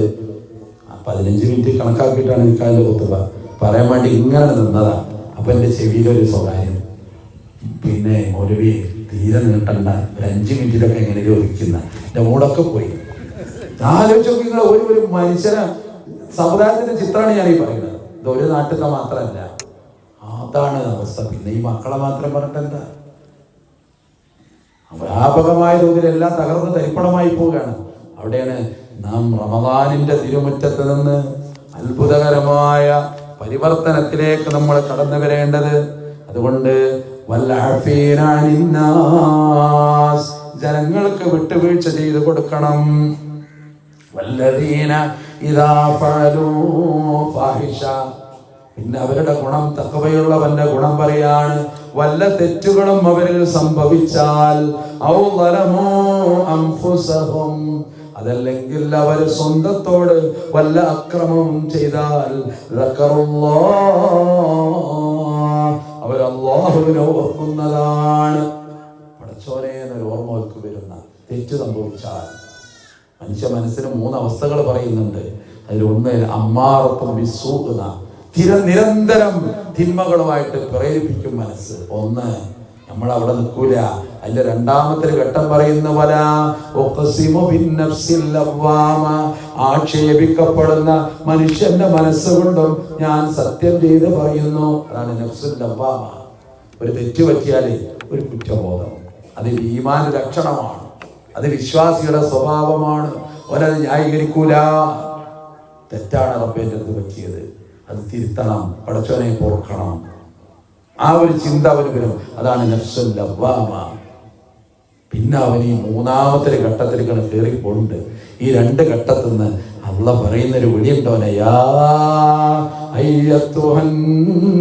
15 മിനിറ്റ് കണക്കാക്കിയിട്ടാണ് എനിക്ക് അതിൻ്റെ കുത്തുക പറയാൻ വേണ്ടി ഇങ്ങനെ നിന്നതാ. അപ്പം എൻ്റെ ചെവിയിലൊരു സ്വകാര്യം, പിന്നെ ഒരു തീരെ നീട്ടണ്ട, ഒരു 5 മിനിറ്റിലൊക്കെ എങ്ങനെയും ഒതുക്കുന്ന എൻ്റെ മൂടൊക്കെ പോയി. ആലോചിച്ച് നോക്കി നിങ്ങൾ, ഒരു മനുഷ്യനെ സമുദായത്തിന്റെ ചിത്രമാണ് ഞാൻ ഈ പറയുന്നത്. ഇത് ഒരു നാട്ടിലത്തെ മാത്രമല്ല, അതാണ് അവസ്ഥ. പിന്നെ ഈ മക്കളെ മാത്രം പറഞ്ഞിട്ടെന്താ? വ്യാപകമായ തോതിൽ എല്ലാം തകർന്ന് തരിപ്പണമായി പോവുകയാണ്. അവിടെയാണ് നാം റമദാനിന്റെ തിരുമുറ്റത്ത് നിന്ന് അത്ഭുതകരമായ പരിവർത്തനത്തിലേക്ക് നമ്മൾ കടന്നു വരേണ്ടത്. അതുകൊണ്ട് ജനങ്ങൾക്ക് വിട്ടുവീഴ്ച ചെയ്തു കൊടുക്കണം. വല്ലദീന ഇദാ ഫഅലൂ ഫാഹിഷ, പിന്നെ അവരുടെ ഗുണം, തഖ്വയുള്ളവന്റെ ഗുണം പറയാണ്. വല്ല തെറ്റുകളും അവരിൽ സംഭവിച്ചാൽ ഔ ളലമൂ അൻഫുസഹും, അതല്ലെങ്കിൽ അവർ സ്വന്തത്തോട് വല്ല അക്രമവും ചെയ്താൽ അവർ അല്ലാഹുവിനെ ഓർക്കുന്നതാണ്. പടച്ചോനെ എന്നൊരു ഓർമ്മ അവർക്ക് വരുന്ന തെറ്റ് സംഭവിച്ചാൽ മനുഷ്യ മനസ്സിന് 3 അവസ്ഥകൾ പറയുന്നുണ്ട്. അതിലൊന്ന് അമ്മാറത്തും ബിസ്സൂഅ്, നിരന്തരം തിന്മകളുമായിട്ട് പ്രേരിപ്പിക്കും മനസ്സ്. ഒന്ന്, നമ്മൾ അവിടെ നിൽക്കൂല. അതിന്റെ 2ാമത്തെ ഘട്ടം പറയുന്ന വല ഉഖ്സിമു ബിന്നഫ്സിൽ ലവ്വാമ, ആക്ഷേപിക്കപ്പെടുന്ന മനുഷ്യന്റെ മനസ്സുകൊണ്ടും ഞാൻ സത്യം ചെയ്ത് പറയുന്നു. അതാണ് നഫ്സുൽ ലവ്വാമ. ഒരു തെറ്റ് പറ്റിയാലേ ഒരു കുറ്റബോധം, അത് ഈമാന്റെ ലക്ഷണമാണ്, അത് വിശ്വാസിയുടെ സ്വഭാവമാണ്. ഒരത് ന്യായീകരിക്കൂല. തെറ്റാണ് റബ്ബിന്റെ അടുത്ത് പറ്റിയത്, അത് തിരുത്തണം, പടച്ചവനെ പോർക്കണം, ആ ഒരു ചിന്ത അവന് വരും. അതാണ് നഫ്സുൽ ലവ്വാമ. പിന്നെ അവൻ ഈ 3ാമത്തെ ഘട്ടത്തിലേക്കാണ് കയറിപ്പോണ്ട്. ഈ 2 ഘട്ടത്തിൽ നിന്ന് അള്ളാഹ് പറയുന്നൊരു വിളിയുണ്ടോനെ, യാ അയ്യത്തുഹൻ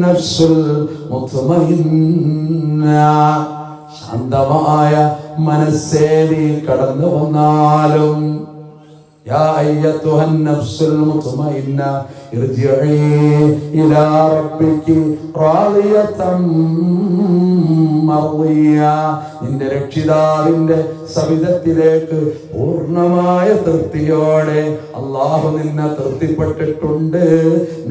നഫ്സുൽ മുത്മഇന്ന, ശാന്തമായ മനസ്സേ നീ കടന്നു വന്നാലും, യാ അയ്യത്തുഹൻ നഫ്സുൽ മുത്മഇന്ന ഇർജിഇ ഇലാ റബ്ബികി റാളിയതൻ മർദിയ, നിന്റെ രക്ഷിതാവിന്റെ സവിധത്തിലേക്ക് പൂർണ്ണമായ തൃപ്തിയോടെ. അല്ലാഹു നിന്നെ തൃപ്തിപ്പെട്ടിട്ടുണ്ട്,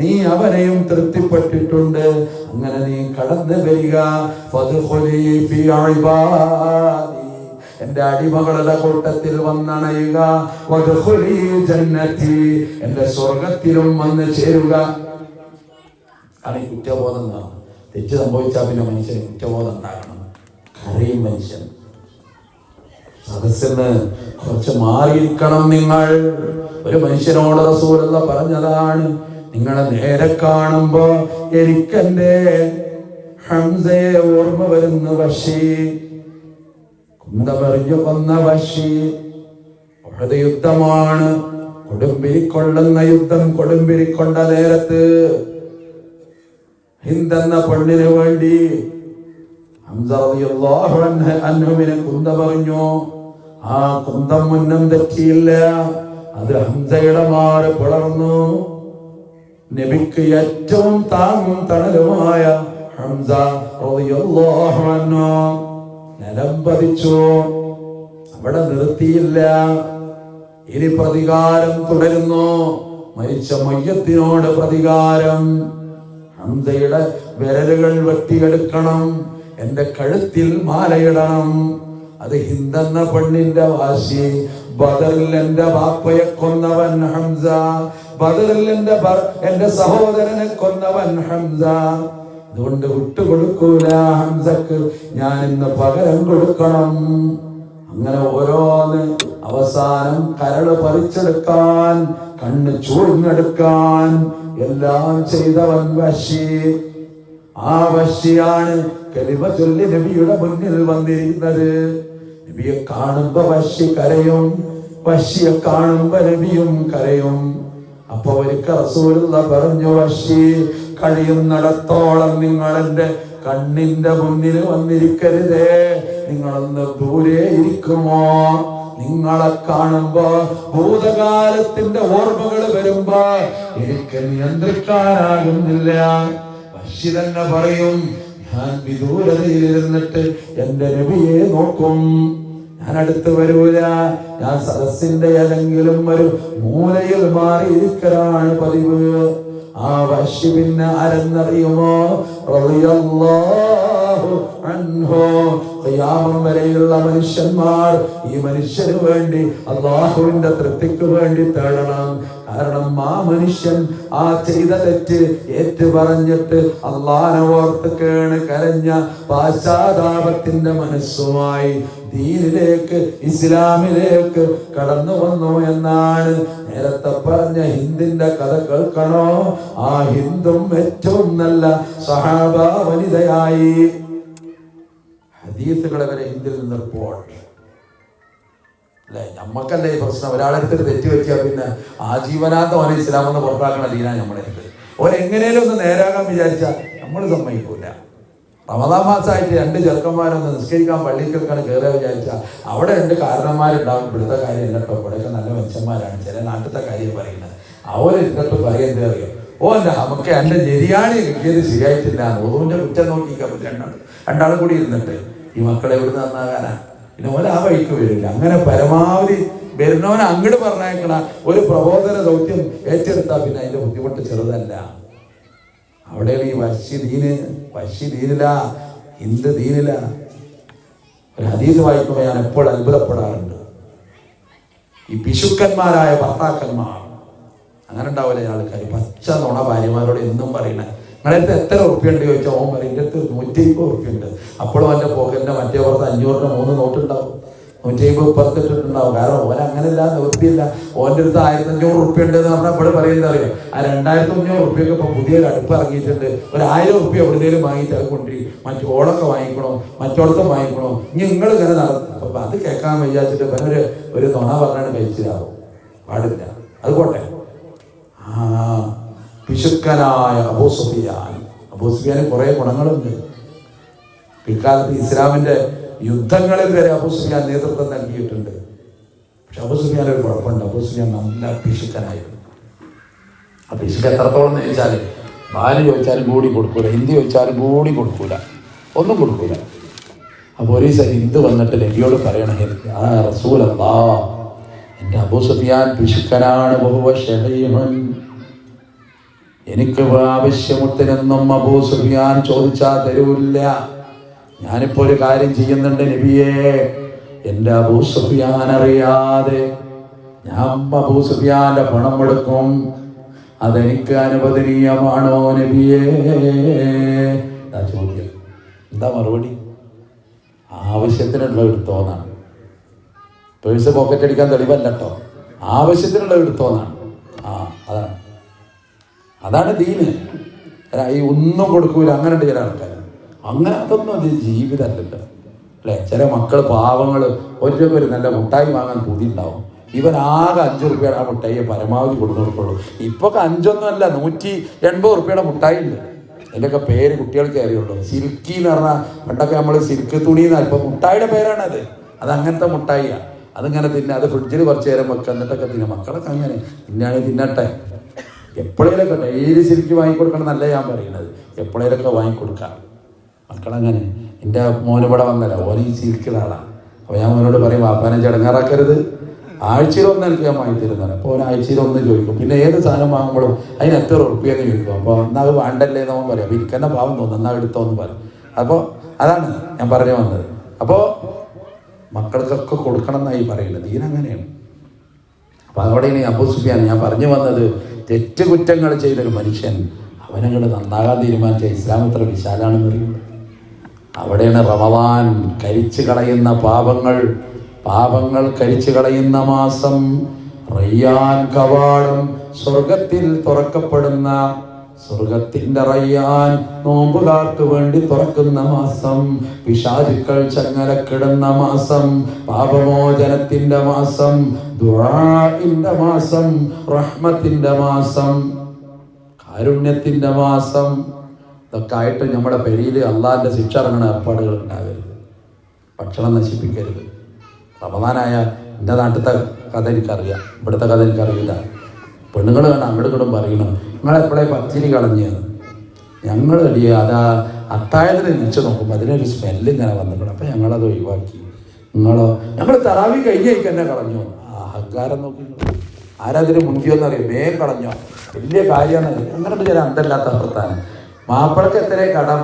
നീ അവനെയും തൃപ്തിപ്പെട്ടിട്ടുണ്ട്. അങ്ങനെ നീ കടന്നു വരിക. ഫദ്ഖുലി ഫീ ഇബാദി, എന്റെ അടിമകളുടെ കൂട്ടത്തിൽ വന്നണയുക. വദ്ഖുലി ജന്നതി, എന്റെ സ്വർഗത്തിലും വന്ന് ചേരുക. ആണ് ഈ കുറ്റബോധം. തെറ്റ് സംഭവിച്ചാൽ പിന്നെ മനുഷ്യന് കുറ്റബോധം ഉണ്ടാകണം. കരയും മനുഷ്യൻ. സദസ്സിന് കുറച്ച് മാറിയിരിക്കണം നിങ്ങൾ. ഒരു മനുഷ്യനോട് റസൂലുള്ളാഹി പറഞ്ഞതാണ്, നിങ്ങളെ നേരെ കാണുമ്പോ എനിക്കെന്റെ ഹംസയെ ഓർമ്മ വരുന്ന വശി, കുന്തമറിഞ്ഞു കൊന്ന വശി. ഉഹദ് യുദ്ധമാണ്, കൊടുമ്പിരിക്കൊള്ളുന്ന യുദ്ധം. കൊടുമ്പിരിക്കൊണ്ട നേരത്ത് ഹിന്ദെന്ന പെണ്ണിന് വേണ്ടി ഹംസ റളിയല്ലാഹു അൻഹുവിനെ കുന്തമറിഞ്ഞു. ആ കുന്തം മുന്നം തെറ്റിയില്ല, അത് ഹംസയുടെ മാറ് പിളർന്നു. നബിക്ക് ഏറ്റവും താങ്ങും തണലുമായ ഹംസ റളിയല്ലാഹു അൻഹു നിലം പതിച്ചു. അവിടെ നിർത്തിയില്ല, ഇനി പ്രതികാരം തുടരുന്നു. മരിച്ച മയ്യത്തിനോട് പ്രതികാരം. ഹംസയുടെ വിരലുകൾ വെട്ടിയെടുക്കണം, എന്റെ കഴുത്തിൽ മാലയിടണം. അത് ഹിന്ദെന്ന പെണ്ണിന്റെ വാശി. ബദറിൽ എന്റെ ബാപ്പയെ കൊന്നവൻ ഹംസ, ബദറിൽ എന്റെ സഹോദരനെ കൊന്നവൻ ഹംസ. അതുകൊണ്ട് വിട്ടുകൊടുക്കൂല ഹംസക്ക്, ഞാൻ ഇന്ന് പകരം കൊടുക്കണം. അങ്ങനെ ഓരോന്ന് അവസാനം കരള് പറിച്ചെടുക്കാൻ, കണ്ണ് ചൂഴ്ന്നെടുക്കാൻ എല്ലാം ചെയ്തവൻ വശി. ആ വശിയാണ് കലിമ ചൊല്ലി നബിയുടെ മുന്നിൽ വന്നിരിക്കുന്നത്. നബിയെ കാണുമ്പോ വശി കരയും, വശിയെ കാണുമ്പോ നബിയും കരയും. അപ്പൊ ഒരിക്കൽ റസൂലുള്ളാഹി പറഞ്ഞു, വശി കഴിയുന്നിടത്തോളം നിങ്ങൾ എന്റെ കണ്ണിന്റെ മുന്നിൽ വന്നിരിക്കരുതേ, നിങ്ങളൊന്ന് ദൂരെ ഇരിക്കുമോ? നിങ്ങളെ കാണുമ്പോ ഭൂതകാലത്തിന്റെ ഓർമ്മകൾ വരുമ്പോ എനിക്ക് നിയന്ത്രിക്കാനാകുന്നില്ല. ബഷീർ തന്നെ പറയും, ഞാൻ വിദൂരതയിലിരുന്നിട്ട് എന്റെ നബിയെ നോക്കും, ഞാൻ അടുത്ത് വരൂല, ഞാൻ സദസ്സിന്റെ ഏതെങ്കിലും ഒരു മൂലയിൽ മാറിയിരിക്കലാണ് പതിവ്. ആ വശി പിന്നെ ആരെന്നറിയുമോ? റളിയല്ലാഹു അൻഹു. ഖിയാമം വരെയുള്ള മനുഷ്യന്മാർ ഈ മനുഷ്യന് വേണ്ടി അല്ലാഹുവിന്റെ തൃപ്തിക്ക് വേണ്ടി തേടണം. കാരണം ആ മനുഷ്യൻ ആ ചെയ്ത തെറ്റ് ഏറ്റു പറഞ്ഞിട്ട് അല്ലാഹനെ ഓർത്ത് കരഞ്ഞ പാശ്ചാത്താപത്തിന്റെ മനസ്സുമായി ദീനിലേക്ക്, ഇസ്ലാമിലേക്ക് കടന്നു വന്നു എന്നാണ്. നേരത്തെ പറഞ്ഞ ഹിന്ദിന്റെ കഥ കേൾക്കണോ? ആ ഹിന്ദും ഏറ്റവും നല്ല സഹാബ വനിതയായി. ഹദീസുകളെ വരെ ഹിന്ദിൽ നിന്ന് റിപ്പോർട്ട് അല്ലെ. നമ്മക്കല്ലേ ഈ പ്രശ്നം, ഒരാളെടുത്തിട്ട് തെറ്റ് വെച്ചാൽ പിന്നെ ആജീവനാന്തം ഓനെ ഇസ്ലാം എന്ന് പുറത്താക്കണ ദീനാ നമ്മളെ. ഓരെങ്ങനെയും ഒന്ന് നേരാകാൻ വിചാരിച്ചാൽ നമ്മൾ സമ്മതിക്കൂല. റമദാൻ മാസമായിട്ട് 2 ചെറുക്കന്മാരൊന്ന് നിസ്കരിക്കാൻ പള്ളിക്കൽക്കാണ് കയറുക വിചാരിച്ചാൽ അവിടെ 2 കാരണന്മാരുണ്ടാവും. ഇവിടുത്തെ കാര്യം അല്ലട്ടോ, ഇവിടെയൊക്കെ നല്ല മനുഷ്യന്മാരാണ്, ചില നാട്ടിലത്തെ കാര്യം പറയുന്നത്. അവരിട്ടിട്ട് പറയുന്നത് അറിയോ? നമുക്ക് എൻ്റെ ജെരിയാണി കിട്ടിയത് ശരിയായിട്ടില്ല, ഓതുവിൻ്റെ കുറ്റം നോക്കിക്കാൻ രണ്ടാളും കൂടി ഇരുന്നിട്ട് ഈ മക്കളെ എവിടുന്ന് നന്നാകാനാ? പിന്നെ ഓല ആ വഴിക്ക് വരില്ല. അങ്ങനെ പരമാവധി വരുന്നവനെ അങ്ങോട്ട് പറഞ്ഞേക്കണ ഒരു പ്രബോധന ദൗത്യം ഏറ്റെടുത്താൽ പിന്നെ അതിന്റെ ബുദ്ധിമുട്ട് ചെറുതല്ല. അവിടെയാണ് ഈ വശ്യ ദീനില, ഹിന്ദു ദീനില. ഒരു ഹദീസ് വായിക്കുമ്പോൾ ഞാൻ എപ്പോഴും അത്ഭുതപ്പെടാറുണ്ട്. ഈ പിശുക്കന്മാരായ ഭർത്താക്കന്മാർ അങ്ങനെ ഉണ്ടാവില്ല ആൾക്കാർ, പച്ച നുണ ഭാര്യമാരോട് എന്നും പറയണേ. നിങ്ങളടുത്ത് എത്ര ഉറുപ്പ്യുണ്ട് ചോദിച്ചാൽ ഓൻ പറയും എൻ്റെ അടുത്ത് 150 ഉറുപ്പ്യുണ്ട്. അപ്പോഴും എൻ്റെ പോക്കറ്റിൻ്റെ മറ്റേ പുറത്ത് 500 3 നോട്ടുണ്ടാവും, 150 പുറത്തിട്ടിട്ടുണ്ടാവും. കാരണം ഓൻ അങ്ങനെയല്ല, നിവൃത്തിയില്ല. ഓൻ്റെ അടുത്ത് 1500 ഉറുപ്പ്യുണ്ട് എന്ന് പറഞ്ഞാൽ ഇവിടെ പറയുന്നത് അറിയാം. ആ 2500 ഉറുപ്പ്യൊക്കെ ഇപ്പോൾ പുതിയൊരു അടുപ്പ് ഇറങ്ങിയിട്ടുണ്ട്. ഒരു 1000 ഉറുപ്പ്യ എവിടുന്നേലും വാങ്ങിയിട്ട് അത് കൊണ്ടുപോയി ഓളൊക്കെ വാങ്ങിക്കണോ, മറ്റോടത്തും വാങ്ങിക്കണോ, ഇനി നിങ്ങൾ ഇങ്ങനെ നടത്തും. അപ്പം അത് കേൾക്കാൻ വിചാരിച്ചിട്ട് ഒരു നുണ പറഞ്ഞാണ് കഴിച്ചിലാവും. പാടില്ല. അത് പോട്ടെ. പിശുക്കനായ അബൂ സുഫിയാന് കുറെ ഗുണങ്ങളുണ്ട്. പിൽക്കാലത്ത് ഇസ്ലാമിന്റെ യുദ്ധങ്ങളിൽ വരെ അബൂ സുഫിയാൻ നേതൃത്വം നൽകിയിട്ടുണ്ട്. പക്ഷെ അബൂ സുഫിയാൻ ഒരു കുഴപ്പമുണ്ട്, അബൂ സുഫിയാൻ നല്ല പിശുക്കനായിരുന്നു. ആ പിശുക്ക് എത്രത്തോളം എന്ന് ചോദിച്ചാൽ ഭാര്യ ചോദിച്ചാലും കൂടി കൊടുക്കൂല, ഹിന്ദി ചോദിച്ചാലും കൂടി കൊടുക്കൂല, ഒന്നും കൊടുക്കൂല. അപ്പോൾ ഒരു ദിവസം ഹിന്ദു വന്നിട്ട് നബിയോട് പറയണ, ആ റസൂലല്ലാഹ്, എൻ്റെ അബൂ സുഫിയാൻ പിശുക്കനാണ്, എനിക്ക് ആവശ്യമുട്ടിനൊന്നും അബൂ സുഫിയാൻ ചോദിച്ചാൽ തരൂല്ല. ഞാനിപ്പോ ഒരു കാര്യം ചെയ്യുന്നുണ്ട് നബിയേ, എൻ്റെ അബൂ സുഫിയാൻ അറിയാതെ ഞാൻ അബൂ സുഫിയാന്റെ പണം എടുക്കും, അതെനിക്ക് അനുവദനീയമാണോ നബിയേ? ചോദ്യം. എന്താ മറുപടി? ആവശ്യത്തിനുള്ള എടുത്തോന്നാണ്. പേഴ്സ് പോക്കറ്റ് അടിക്കാൻ തെളിവല്ലോ, ആവശ്യത്തിനുള്ള എടുത്തോന്നാണ്. അതാണ് ദീന്. ഈ ഒന്നും കൊടുക്കൂല, അങ്ങനെ ഉണ്ട് ചില ആൾക്കാർ. അങ്ങനെ അതൊന്നും അത് ജീവിതമല്ലല്ലോ അല്ലേ. ചില മക്കൾ പാവങ്ങൾ ഒരു നല്ല മുട്ടായി വാങ്ങാൻ പൂതി ഉണ്ടാവും. ഇവൻ ആകെ 5 ഉറുപ്പ്യയുടെ ആ മുട്ടായിയെ പരമാവധി കൊടുക്കുള്ളൂ. ഇപ്പൊ 5 അല്ല, 180 ഉറുപ്പ്യയുടെ മുട്ടായി ഉണ്ട്. അതിൻ്റെയൊക്കെ പേര് കുട്ടികൾക്ക് അറിയുള്ളൂ. സിൽക്കി എന്ന് പറഞ്ഞാൽ പണ്ടൊക്കെ നമ്മൾ സിൽക്ക് തുണി എന്നാൽ ഇപ്പൊ മുട്ടായിയുടെ പേരാണത്. അത് അങ്ങനത്തെ മുട്ടായിയാണ്. അതിങ്ങനെ തിന്നെ, അത് ഫ്രിഡ്ജിൽ കുറച്ച് നേരം വെക്കുക, എന്നിട്ടൊക്കെ തിന്നെ. മക്കളൊക്കെ അങ്ങനെ തിന്നാണ്, തിന്നട്ടെ. എപ്പോഴേലൊക്കെ ഡെയിലി ശരിക്കും വാങ്ങിക്കൊടുക്കണം എന്നല്ല ഞാൻ പറയുന്നത്, എപ്പോഴേലൊക്കെ വാങ്ങിക്കൊടുക്കാം മക്കളങ്ങനെ. എൻ്റെ മോന് ഇവിടെ വന്നല്ല, ഓന് ഈ സിൽക്കിലാളാണ്. അപ്പോൾ ഞാൻ മോനോട് പറയും, വാപ്പാനെ ചടങ്ങാറാക്കരുത്, ആഴ്ചയിലൊന്ന് എനിക്ക് ഞാൻ വാങ്ങി തരുന്നതാണ്. അപ്പോൾ ഓൻ ആഴ്ചയിലൊന്ന് ചോദിക്കും. പിന്നെ ഏത് സാധനം വാങ്ങുമ്പോഴും അതിന് എത്ര ഉറുപ്പ്യെന്ന് ചോദിക്കും. അപ്പോൾ എന്നാൽ അത് വേണ്ടല്ലേ എന്ന് പറയും. അപ്പോൾ എനിക്കെന്നെ പാവം തോന്നും, എന്നാൽ എടുത്തോന്ന് പറയും. അപ്പോൾ അതാണ് ഞാൻ പറഞ്ഞു വന്നത്. അപ്പോൾ മക്കൾക്കൊക്കെ കൊടുക്കണം എന്നായി പറയുന്നത്. ഇതിനങ്ങനെയാണ്. അപ്പോൾ അതോടെ ഇനി അബൂ സുഫിയാൻ ഞാൻ പറഞ്ഞു വന്നത്, തെറ്റുകുറ്റങ്ങൾ ചെയ്തൊരു മനുഷ്യൻ അവനങ്ങോട്ട് നന്നാകാൻ തീരുമാനിച്ച ഇസ്ലാം എത്ര വിശാലാണെന്ന് അറിയുന്നത്. അവിടെയാണ് റമദാൻ കരിച്ചു കളയുന്ന പാപങ്ങൾ കരിച്ചു കളയുന്ന മാസം. റയ്യാൻ കവാടം സ്വർഗത്തിൽ തുറക്കപ്പെടുന്ന, സ്വർഗത്തിന്റെ റയ്യാൻ നോമ്പുകാർക്ക് വേണ്ടി തുറക്കുന്ന മാസം. പിശാചുക്കൾ ചങ്ങലക്കിടുന്ന മാസം, പാപമോചനത്തിന്റെ മാസം, ദുആഇന്റെ മാസം, റഹ്മത്തിന്റെ മാസം, കാരുണ്യത്തിന്റെ മാസം. ഇതൊക്കെ ആയിട്ട് നമ്മുടെ പെരിയിൽ അള്ളാഹിന്റെ ശിക്ഷ ഇറങ്ങുന്ന ഏർപ്പാടുകൾ ഉണ്ടാകരുത്. ഭക്ഷണം നശിപ്പിക്കരുത്. റമദാനായ എൻ്റെ നാട്ടിലത്തെ കഥ എനിക്കറിയാം, ഇവിടുത്തെ കഥ എനിക്കറിയില്ല. പെണ്ണുങ്ങൾ വേണം അങ്ങോട്ടും ഇങ്ങോട്ടും പറയണം, നിങ്ങളെപ്പോഴേ പത്തിരി കളഞ്ഞത്. ഞങ്ങൾ അടിയ അതാ അത്താഴത്തിന് നിച്ച് നോക്കുമ്പോൾ അതിനൊരു സ്മെല്ല് ഇങ്ങനെ വന്നിക്കണം. അപ്പം ഞങ്ങളത് ഒഴിവാക്കി. ഞങ്ങൾ തറാവി കഴിഞ്ഞേക്ക് തന്നെ കളഞ്ഞു. അഹങ്കാരം നോക്കി ആരാതിന് മുൻകിയോന്നറിയാം, വേഗം കളഞ്ഞോ, വലിയ കാര്യമാണ്. അങ്ങനെ ചില അന്തല്ലാത്ത പ്രസ്ഥാനം. മാപ്പിളക്ക് എത്ര കടം?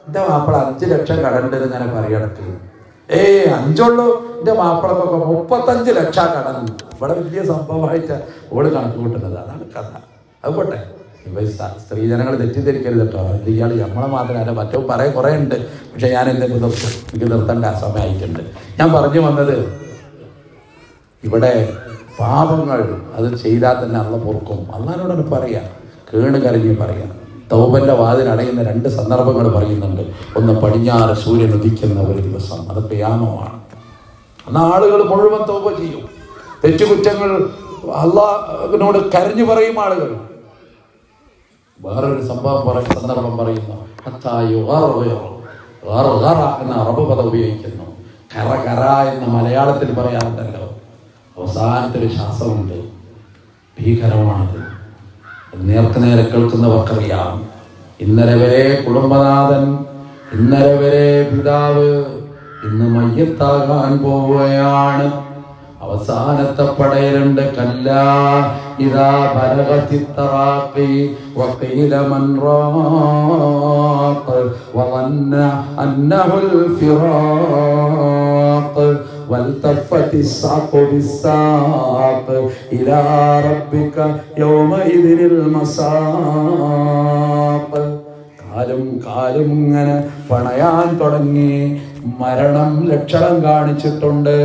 എൻ്റെ മാപ്പിള 5 ലക്ഷം കടണ്ടെന്ന് ഇങ്ങനെ പറയടക്ക്. 5 എൻ്റെ മാപ്പിളക്കൊക്കെ 35 ലക്ഷം കടം. ഇവിടെ വലിയ സംഭവമായിട്ട് ഓള് കണക്ക് കൂട്ടുന്നത്. അതാണ് കഥ. അത് പോട്ടെ, ഇപ്പം സ്ത്രീജനങ്ങൾ തെറ്റിദ്ധരിക്കരുത് കേട്ടോ. ഇയാൾ നമ്മളെ മാത്രമല്ല, മറ്റോ പറയാൻ കുറേ ഉണ്ട്. പക്ഷെ ഞാൻ എൻ്റെ നിർത്തും, എനിക്ക് നിർത്തേണ്ട സമയമായിട്ടുണ്ട്. ഞാൻ പറഞ്ഞു വന്നത്, ഇവിടെ പാപങ്ങൾ അത് ചെയ്താൽ തന്നെ അള്ള പൊറുക്കും. അള്ളാനോടാണ് പറയാ, കേണ് കരഞ്ഞ് പറയാം. തൗബന്റെ വാതിലടയുന്ന 2 സന്ദർഭങ്ങൾ പറയുന്നുണ്ട്. ഒന്ന്, പടിഞ്ഞാറ് സൂര്യൻ ഉദിക്കുന്ന ഒരു ദിവസം, അത് ഖിയാമമാണ്. അന്ന് ആളുകൾ മുഴുവൻ തൗബ ചെയ്യും. തെറ്റുകുറ്റങ്ങൾ അള്ളാഹിനോട് കരഞ്ഞു പറയും ആളുകൾ. വേറൊരു സന്ദർഭം പറയുന്നു, എന്ന അറബ് പദം ഉപയോഗിക്കുന്നു. കറ കറ എന്ന് മലയാളത്തിൽ പറയാറുണ്ടല്ലോ. അവസാനത്തൊരു ശ്വാസമുണ്ട്, ഭീകരമാണത്. നേർക്ക് നേരെ കേൾക്കുന്നവർക്കറിയാം. ഇന്നലെ വരെ കുടുംബനാഥൻ, ഇന്നലെ വരെ പിതാവ്, ഇന്ന് മയ്യത്താകാൻ പോവുകയാണ്. അവസാനത്തെ പടയിലുണ്ട്, കല്ലാ ഇദാ ബലഗതി തറാഖി വഖീല മൻ റാഖ് വظن أنه الفراق والتفت الساق بالساق إلى ربك يومئذ المساق. കാലും ഇങ്ങനെ പണയാൻ തുടങ്ങി. മരണം ലക്ഷണം കാണിച്ചിട്ടുണ്ട്.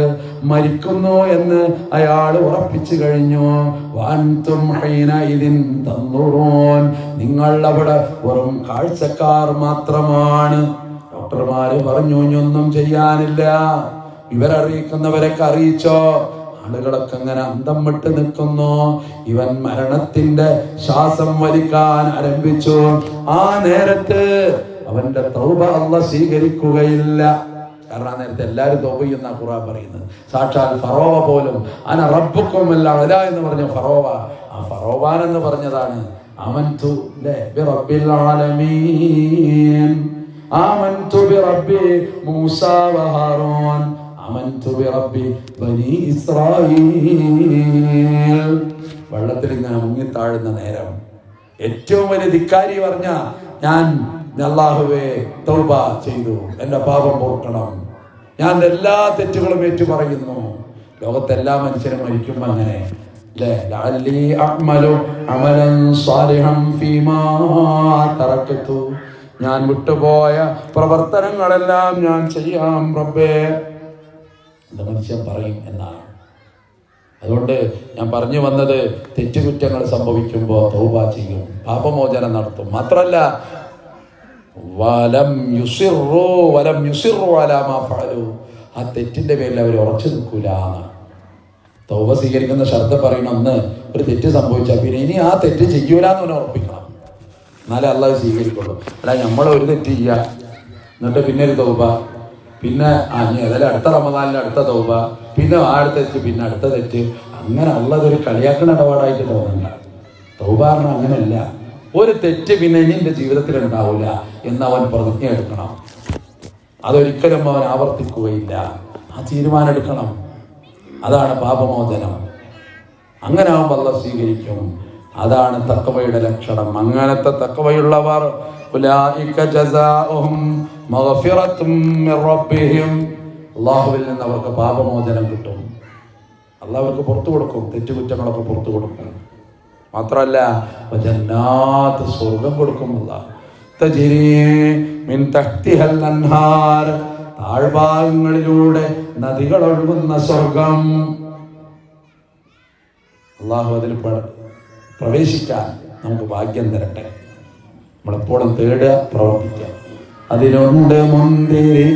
മരിക്കുന്നു എന്ന് അയാൾ ഉറപ്പിച്ചു കഴിഞ്ഞു. വഅൻതും ഹീനഇദിൻ തൻദുറൂൻ, നിങ്ങൾ അവിടെ വെറും കാഴ്ചക്കാർ മാത്രമാണ്. ഡോക്ടർമാര് പറഞ്ഞു, ഇനിയൊന്നും ചെയ്യാനില്ല, ഇവരറിയിക്കുന്നവരൊക്കെ അറിയിച്ചോ. ആളുകളൊക്കെ ഇങ്ങനെ അന്തം വിട്ട് നിൽക്കുന്നു. ഇവൻ മരണത്തിന്റെ ശ്വാസം വലിക്കാൻ ആരംഭിച്ചു. ആ നേരത്ത് അവന്റെ തൗബ അല്ലാഹ് സ്വീകരിക്കുകയില്ല. കാരണം ആ നേരത്തെ എല്ലാവരും തൗബ ചെയ്യുന്ന ഖുർആൻ പറയുന്നത്. സാക്ഷാൽ ഫറോവ പോലും അന റബ്ബുക്കും അല്ല എന്ന് പറഞ്ഞ ഫറോവ, ആ ഫറോവാൻ എന്ന് പറഞ്ഞതാണ് ആമൻതു ബിറബ്ബിൽ ആലമീൻ, ആമൻതു ബിറബ്ബി മൂസാ വഹാറൂൻ, ആമൻതു ബിറബ്ബി ബനി ഇസ്രായീൽ. വെള്ളത്തിൽ ഇങ്ങനെ മുങ്ങിത്താഴുന്ന നേരം ഏറ്റവും വലിയ ധിക്കാരി പറഞ്ഞ, ഞാൻ അല്ലാഹുവേ തൗബ ചെയ്തു, എൻ്റെ പാപം പൊറുക്കണം, ഞാൻ എല്ലാ തെറ്റുകളും ഏറ്റു പറയുന്നു. ലോകത്തെല്ലാ മനുഷ്യരും മരിക്കുമ്പോൾ അങ്ങനെ അല്ലേ, ലഅല്ലി അഅ്മലു അമലൻ സാലിഹൻ ഫീമാ തറക്തു, ഞാൻ വിട്ടുപോയ പ്രവർത്തനങ്ങളെല്ലാം ഞാൻ ചെയ്യാം റബ്ബേ എന്ന് മനുഷ്യൻ പറയും എന്നാണ്. അതുകൊണ്ട് ഞാൻ പറഞ്ഞു വന്നത്, തെറ്റുകുറ്റങ്ങൾ സംഭവിക്കുമ്പോൾ തൗബ ചെയ്യും, പാപമോചനം നടത്തും. മാത്രമല്ല വലം യുസിറു അലാ മാ ഫഅലു, ആ തെറ്റിന്റെ പേരിൽ അവർ ഉറച്ചു നിൽക്കൂല. തൗബ സ്വീകരിക്കുന്ന ശർത്ത് പറയണം, ഒന്ന് ഒരു തെറ്റ് സംഭവിച്ചാൽ പിന്നെ ഇനി ആ തെറ്റ് ചെയ്യൂല എന്ന് പറഞ്ഞാൽ ഉറപ്പിക്കണം, എന്നാലേ അല്ലാഹ് സ്വീകരിക്കുള്ളൂ. അല്ല നമ്മൾ ഒരു തെറ്റ് ചെയ്യുക, എന്നിട്ട് പിന്നെ ഒരു തൗബ, പിന്നെ ഇനി ഏതായാലും അടുത്ത റമദാനിൽ അടുത്ത തൗബ, പിന്നെ അടുത്ത തെറ്റ്, പിന്നെ അടുത്ത തെറ്റ്, അങ്ങനെ ഉള്ളതൊരു കളിയാക്കുന്ന ഇടപാടായിട്ട് തോന്നണ്ട. തൗബ പറഞ്ഞാൽ അങ്ങനെയല്ല. ഒരു തെറ്റ് പിന്നെ ഇനി എൻ്റെ ജീവിതത്തിൽ ഉണ്ടാവില്ല എന്ന് അവൻ പ്രതിജ്ഞ എടുക്കണം. അതൊരിക്കലും അവൻ ആവർത്തിക്കുകയില്ല. ആ തീരുമാനം എടുക്കണം. അതാണ് പാപമോചനം. അങ്ങനെ ആവുമ്പോൾ അല്ലാഹ് സ്വീകരിക്കും. അതാണ് തഖ്വയുടെ ലക്ഷണം. അങ്ങനത്തെ തഖ്വയുള്ളവർ ഉലൈക ജസാഉഹും മഗ്ഫിറത്തും മിർ റബ്ബിഹിം, അല്ലാഹുവിൽ നിന്ന് അവർക്ക് പാപമോചനം കിട്ടും. അല്ലാഹ് അവർക്ക് പുറത്തു കൊടുക്കും, തെറ്റുകുറ്റങ്ങളൊക്കെ പുറത്തു കൊടുക്കും. മാത്രമല്ല ജന്നാത്ത്, സ്വർഗം കൊടുക്കും. അല്ലാഹ് തജ്രീ മിൻ തഹ്തിഹൽ അൻഹാർ, താഴ്ഭാഗങ്ങളിലൂടെ നദികൾ ഒഴുകുന്ന സ്വർഗം. അല്ലാഹു അതിൽ പ്രവേശിക്കാൻ നമുക്ക് ഭാഗ്യം തരട്ടെ. നമ്മളെപ്പോഴും തേടുക, പ്രവർത്തിക്കുക. അതിലുണ്ട് മുന്തിരി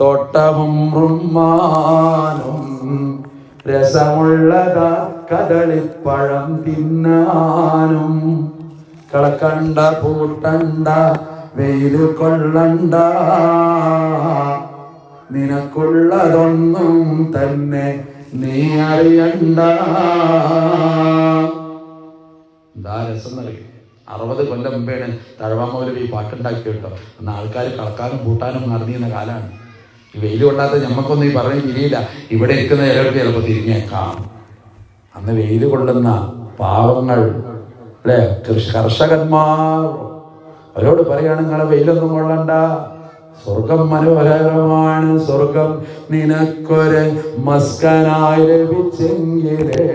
തോട്ടവും റുമ്മാനും, രസമുള്ളത കദളിപ്പഴം തിന്നാനും, കളക്കണ്ട പൂട്ടണ്ട വെയിൽ കൊള്ളണ്ട, നിനക്കുള്ളതൊന്നും തന്നെ നീ അറിയണ്ട. എന്താ രസം അറിയും. 60 കൊല്ലം മുമ്പേണ് തഴവാമൗലവി ഈ പാട്ടുണ്ടാക്കി കേട്ടോ. അന്ന് ആൾക്കാർ കളക്കാനും പൂട്ടാനും നടന്നിരുന്ന കാലാണ്. ഈ വെയിൽ കൊണ്ടാത്ത ഞമ്മക്കൊന്നും ഈ പറഞ്ഞ് തിരിയില്ല. ഇവിടെ നിൽക്കുന്ന ചിലർക്ക് ചിലപ്പോൾ തിരിഞ്ഞേക്കാം. അന്ന് വെയിൽ കൊള്ളുന്ന പാവങ്ങൾ അല്ലേ, കർഷകന്മാർ, അവരോട് പറയാണ് നിങ്ങളെ വെയിലൊന്നും കൊള്ളണ്ട, സ്വർഗം മനോഹരമാണ്, സ്വർഗം നിനക്കൊരു മസ്കനായി ലഭിച്ചെങ്കിലേ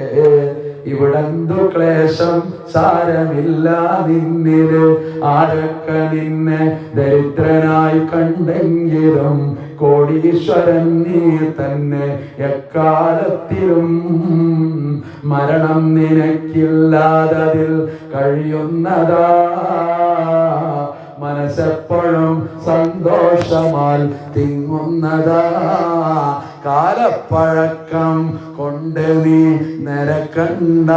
ഇവിടെന്തു ക്ലേശം സാരമില്ല നിന്നില്. ആരൊക്കെ നിന്നെ ദരിദ്രനായി കണ്ടെങ്കിലും കോടീശ്വരൻ നീ തന്നെ എക്കാലത്തിലും. മരണം നിനക്കില്ലാതതിൽ കഴിയുന്നതാ, മനസ്സെപ്പോഴും സന്തോഷമാൽ തിങ്ങുന്നതാ. കാലപ്പഴക്കം കൊണ്ട് നീ നിരക്കണ്ട,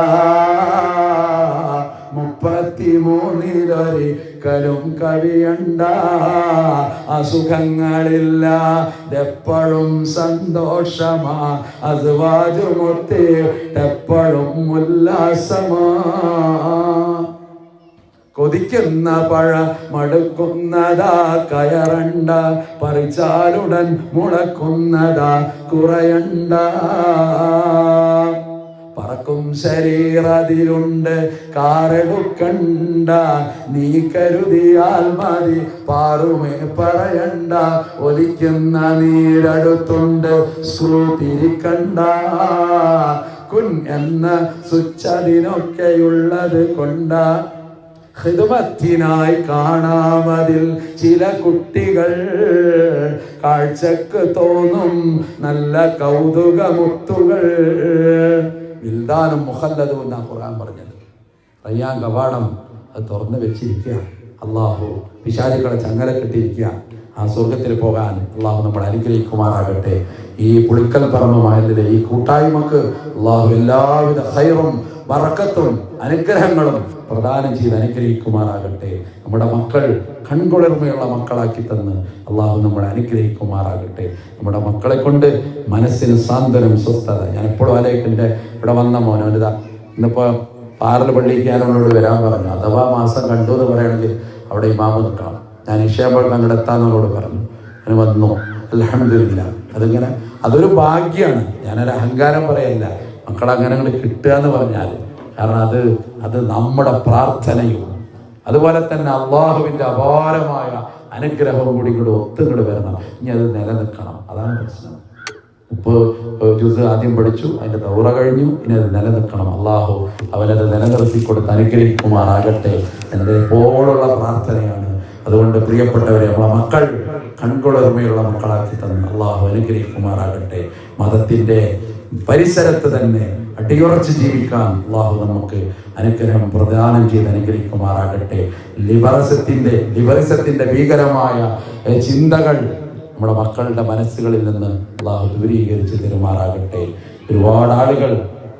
33-ലൊരിക്കലും കവിയണ്ട. അസുഖങ്ങളില്ലാതെപ്പോഴും സന്തോഷമാ, അസ്വാജുമൊത്തെപ്പോഴും ഉല്ലാസമാ. കൊതിക്കുന്ന പഴ മടുക്കുന്നതാ കയറണ്ട, പറിച്ചാലുടൻ മുളക്കുന്നതാ കുറയണ്ട. പറക്കും ശരീരത്തിലുണ്ട് കാറെടുക്കണ്ട, നീ കരുതിയാൽ മതി പാറുമേ പറയണ്ട. ഒലിക്കുന്ന നീരടുത്തുണ്ട് സ്ക്രൂ തിരിക്കണ്ട, കുൻ എന്ന സ്വിച്ചതിനൊക്കെയുള്ളത് കൊണ്ട. ഖിദ്മത്തിനായി കാണാമതിൽ ചില കുട്ടികൾ, കാഴ്ചക്ക് തോന്നും നല്ല കൗതുകമുത്തുകൾ. വിൽദാനും മുഖല്ലദും എന്നാണ് ഖുർആൻ പറഞ്ഞത്. റയ്യാൻ കവാടം അത് തുറന്നു വെച്ചിരിക്കുക. അള്ളാഹു പിശാചുക്കളെ ചങ്ങല കെട്ടിയിരിക്കുക. ആ സ്വർഗത്തിൽ പോകാൻ അള്ളാഹു നമ്മളെ അനുഗ്രഹിക്കുമാറാകട്ടെ. ഈ പുളിക്കൽ പറമ്പുമായതിലെ ഈ കൂട്ടായ്മക്ക് അള്ളാഹു എല്ലാവിധ ഖൈറും ബറക്കത്തും അനുഗ്രഹങ്ങളും പ്രദാനം ചെയ്ത് അനുഗ്രഹിക്കുമാറാകട്ടെ. നമ്മുടെ മക്കൾ കൺകുളിർമയുള്ള മക്കളാക്കി തന്ന് അള്ളാഹു നമ്മളെ അനുഗ്രഹിക്കുമാറാകട്ടെ. നമ്മുടെ മക്കളെ കൊണ്ട് മനസ്സിന് സാന്ത്വനം, സ്വസ്ഥത. ഞാൻ എപ്പോഴും ആലോചിക്കൻ്റെ ഇവിടെ വന്ന മോനോനിതാ ഇന്നിപ്പോൾ പാറൽ പള്ളിക്ക് ഞാനോട് വരാൻ പറഞ്ഞു. അഥവാ മാസം കണ്ടു എന്ന് പറയുകയാണെങ്കിൽ അവിടെ ഇമാമ് നിൽക്കണം. ഞാൻ ഇഷയമ്പോൾ അങ്ങോട്ട് എത്താന്നവരോട് പറഞ്ഞു. ഞാൻ വന്നു, അൽഹംദുലില്ലാ. അതിങ്ങനെ അതൊരു ഭാഗ്യമാണ്. ഞാനൊരു അഹങ്കാരം പറയല്ല. മക്കളങ്ങനെ അങ്ങോട്ട് കിട്ടുക എന്ന് പറഞ്ഞാൽ, കാരണം അത് നമ്മുടെ പ്രാർത്ഥനയും അതുപോലെ തന്നെ അള്ളാഹുവിൻ്റെ അപാരമായ അനുഗ്രഹവും കൂടി ഇങ്ങോട്ട് ഒത്തുങ്ങോട്ട് വരണം. ഇനി അത് നിലനിൽക്കണം. അതാണ് പ്രശ്നം. 30 ജുസ് ആദ്യം പഠിച്ചു, അതിൻ്റെ ദൗറ കഴിഞ്ഞു. ഇനി അത് നിലനിൽക്കണം. അള്ളാഹു അവനത് നിലനിർത്തി കൊടുത്ത് അനുഗ്രഹിക്കുമാറാകട്ടെ. എൻ്റെ എപ്പോഴുള്ള പ്രാർത്ഥനയാണ്. അതുകൊണ്ട് പ്രിയപ്പെട്ടവരെ, നമ്മളെ മക്കൾ കൺകുളിർമയുള്ള മക്കളാക്കി തന്ന് അള്ളാഹു അനുഗ്രഹിക്കുമാറാകട്ടെ. മതത്തിൻ്റെ പരിസരത്ത് തന്നെ അടിയുറച്ച് ജീവിക്കാൻ അള്ളാഹു നമുക്ക് അനുഗ്രഹം പ്രദാനം ചെയ്ത് അനുഗ്രഹിക്കുമാറാകട്ടെ. ലിബറിസത്തിന്റെ ഭീകരമായ ചിന്തകൾ നമ്മുടെ മക്കളുടെ മനസ്സുകളിൽ നിന്ന് അള്ളാഹു ദൂരീകരിച്ച് തരുമാറാകട്ടെ. ഒരുപാട് ആളുകൾ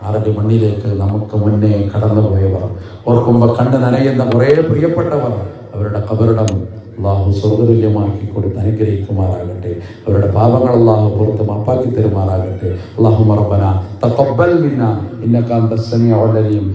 ആരുടെ മണ്ണിലേക്ക് നമുക്ക് മുന്നേ കടന്നുപോയവർ, ഓർക്കുമ്പോൾ കണ്ണ് നനയുന്ന കുറേ പ്രിയപ്പെട്ടവർ, അവരുടെ ഖബറിടം അള്ളാഹു സ്വർഗ്ഗതുല്യമാക്കി കൊടുത്ത് അനുഗ്രഹിക്കുമാറാകട്ടെ. അവരുടെ പാപങ്ങൾ അള്ളാഹു പുറത്ത് മാപ്പാക്കി തരുമാറാകട്ടെ. അല്ലാഹുമ്മ റബ്ബനാ തഖബ്ബൽ മിന്നാ ഇന്നക അൻതസ് സമീഉൽ അലീം.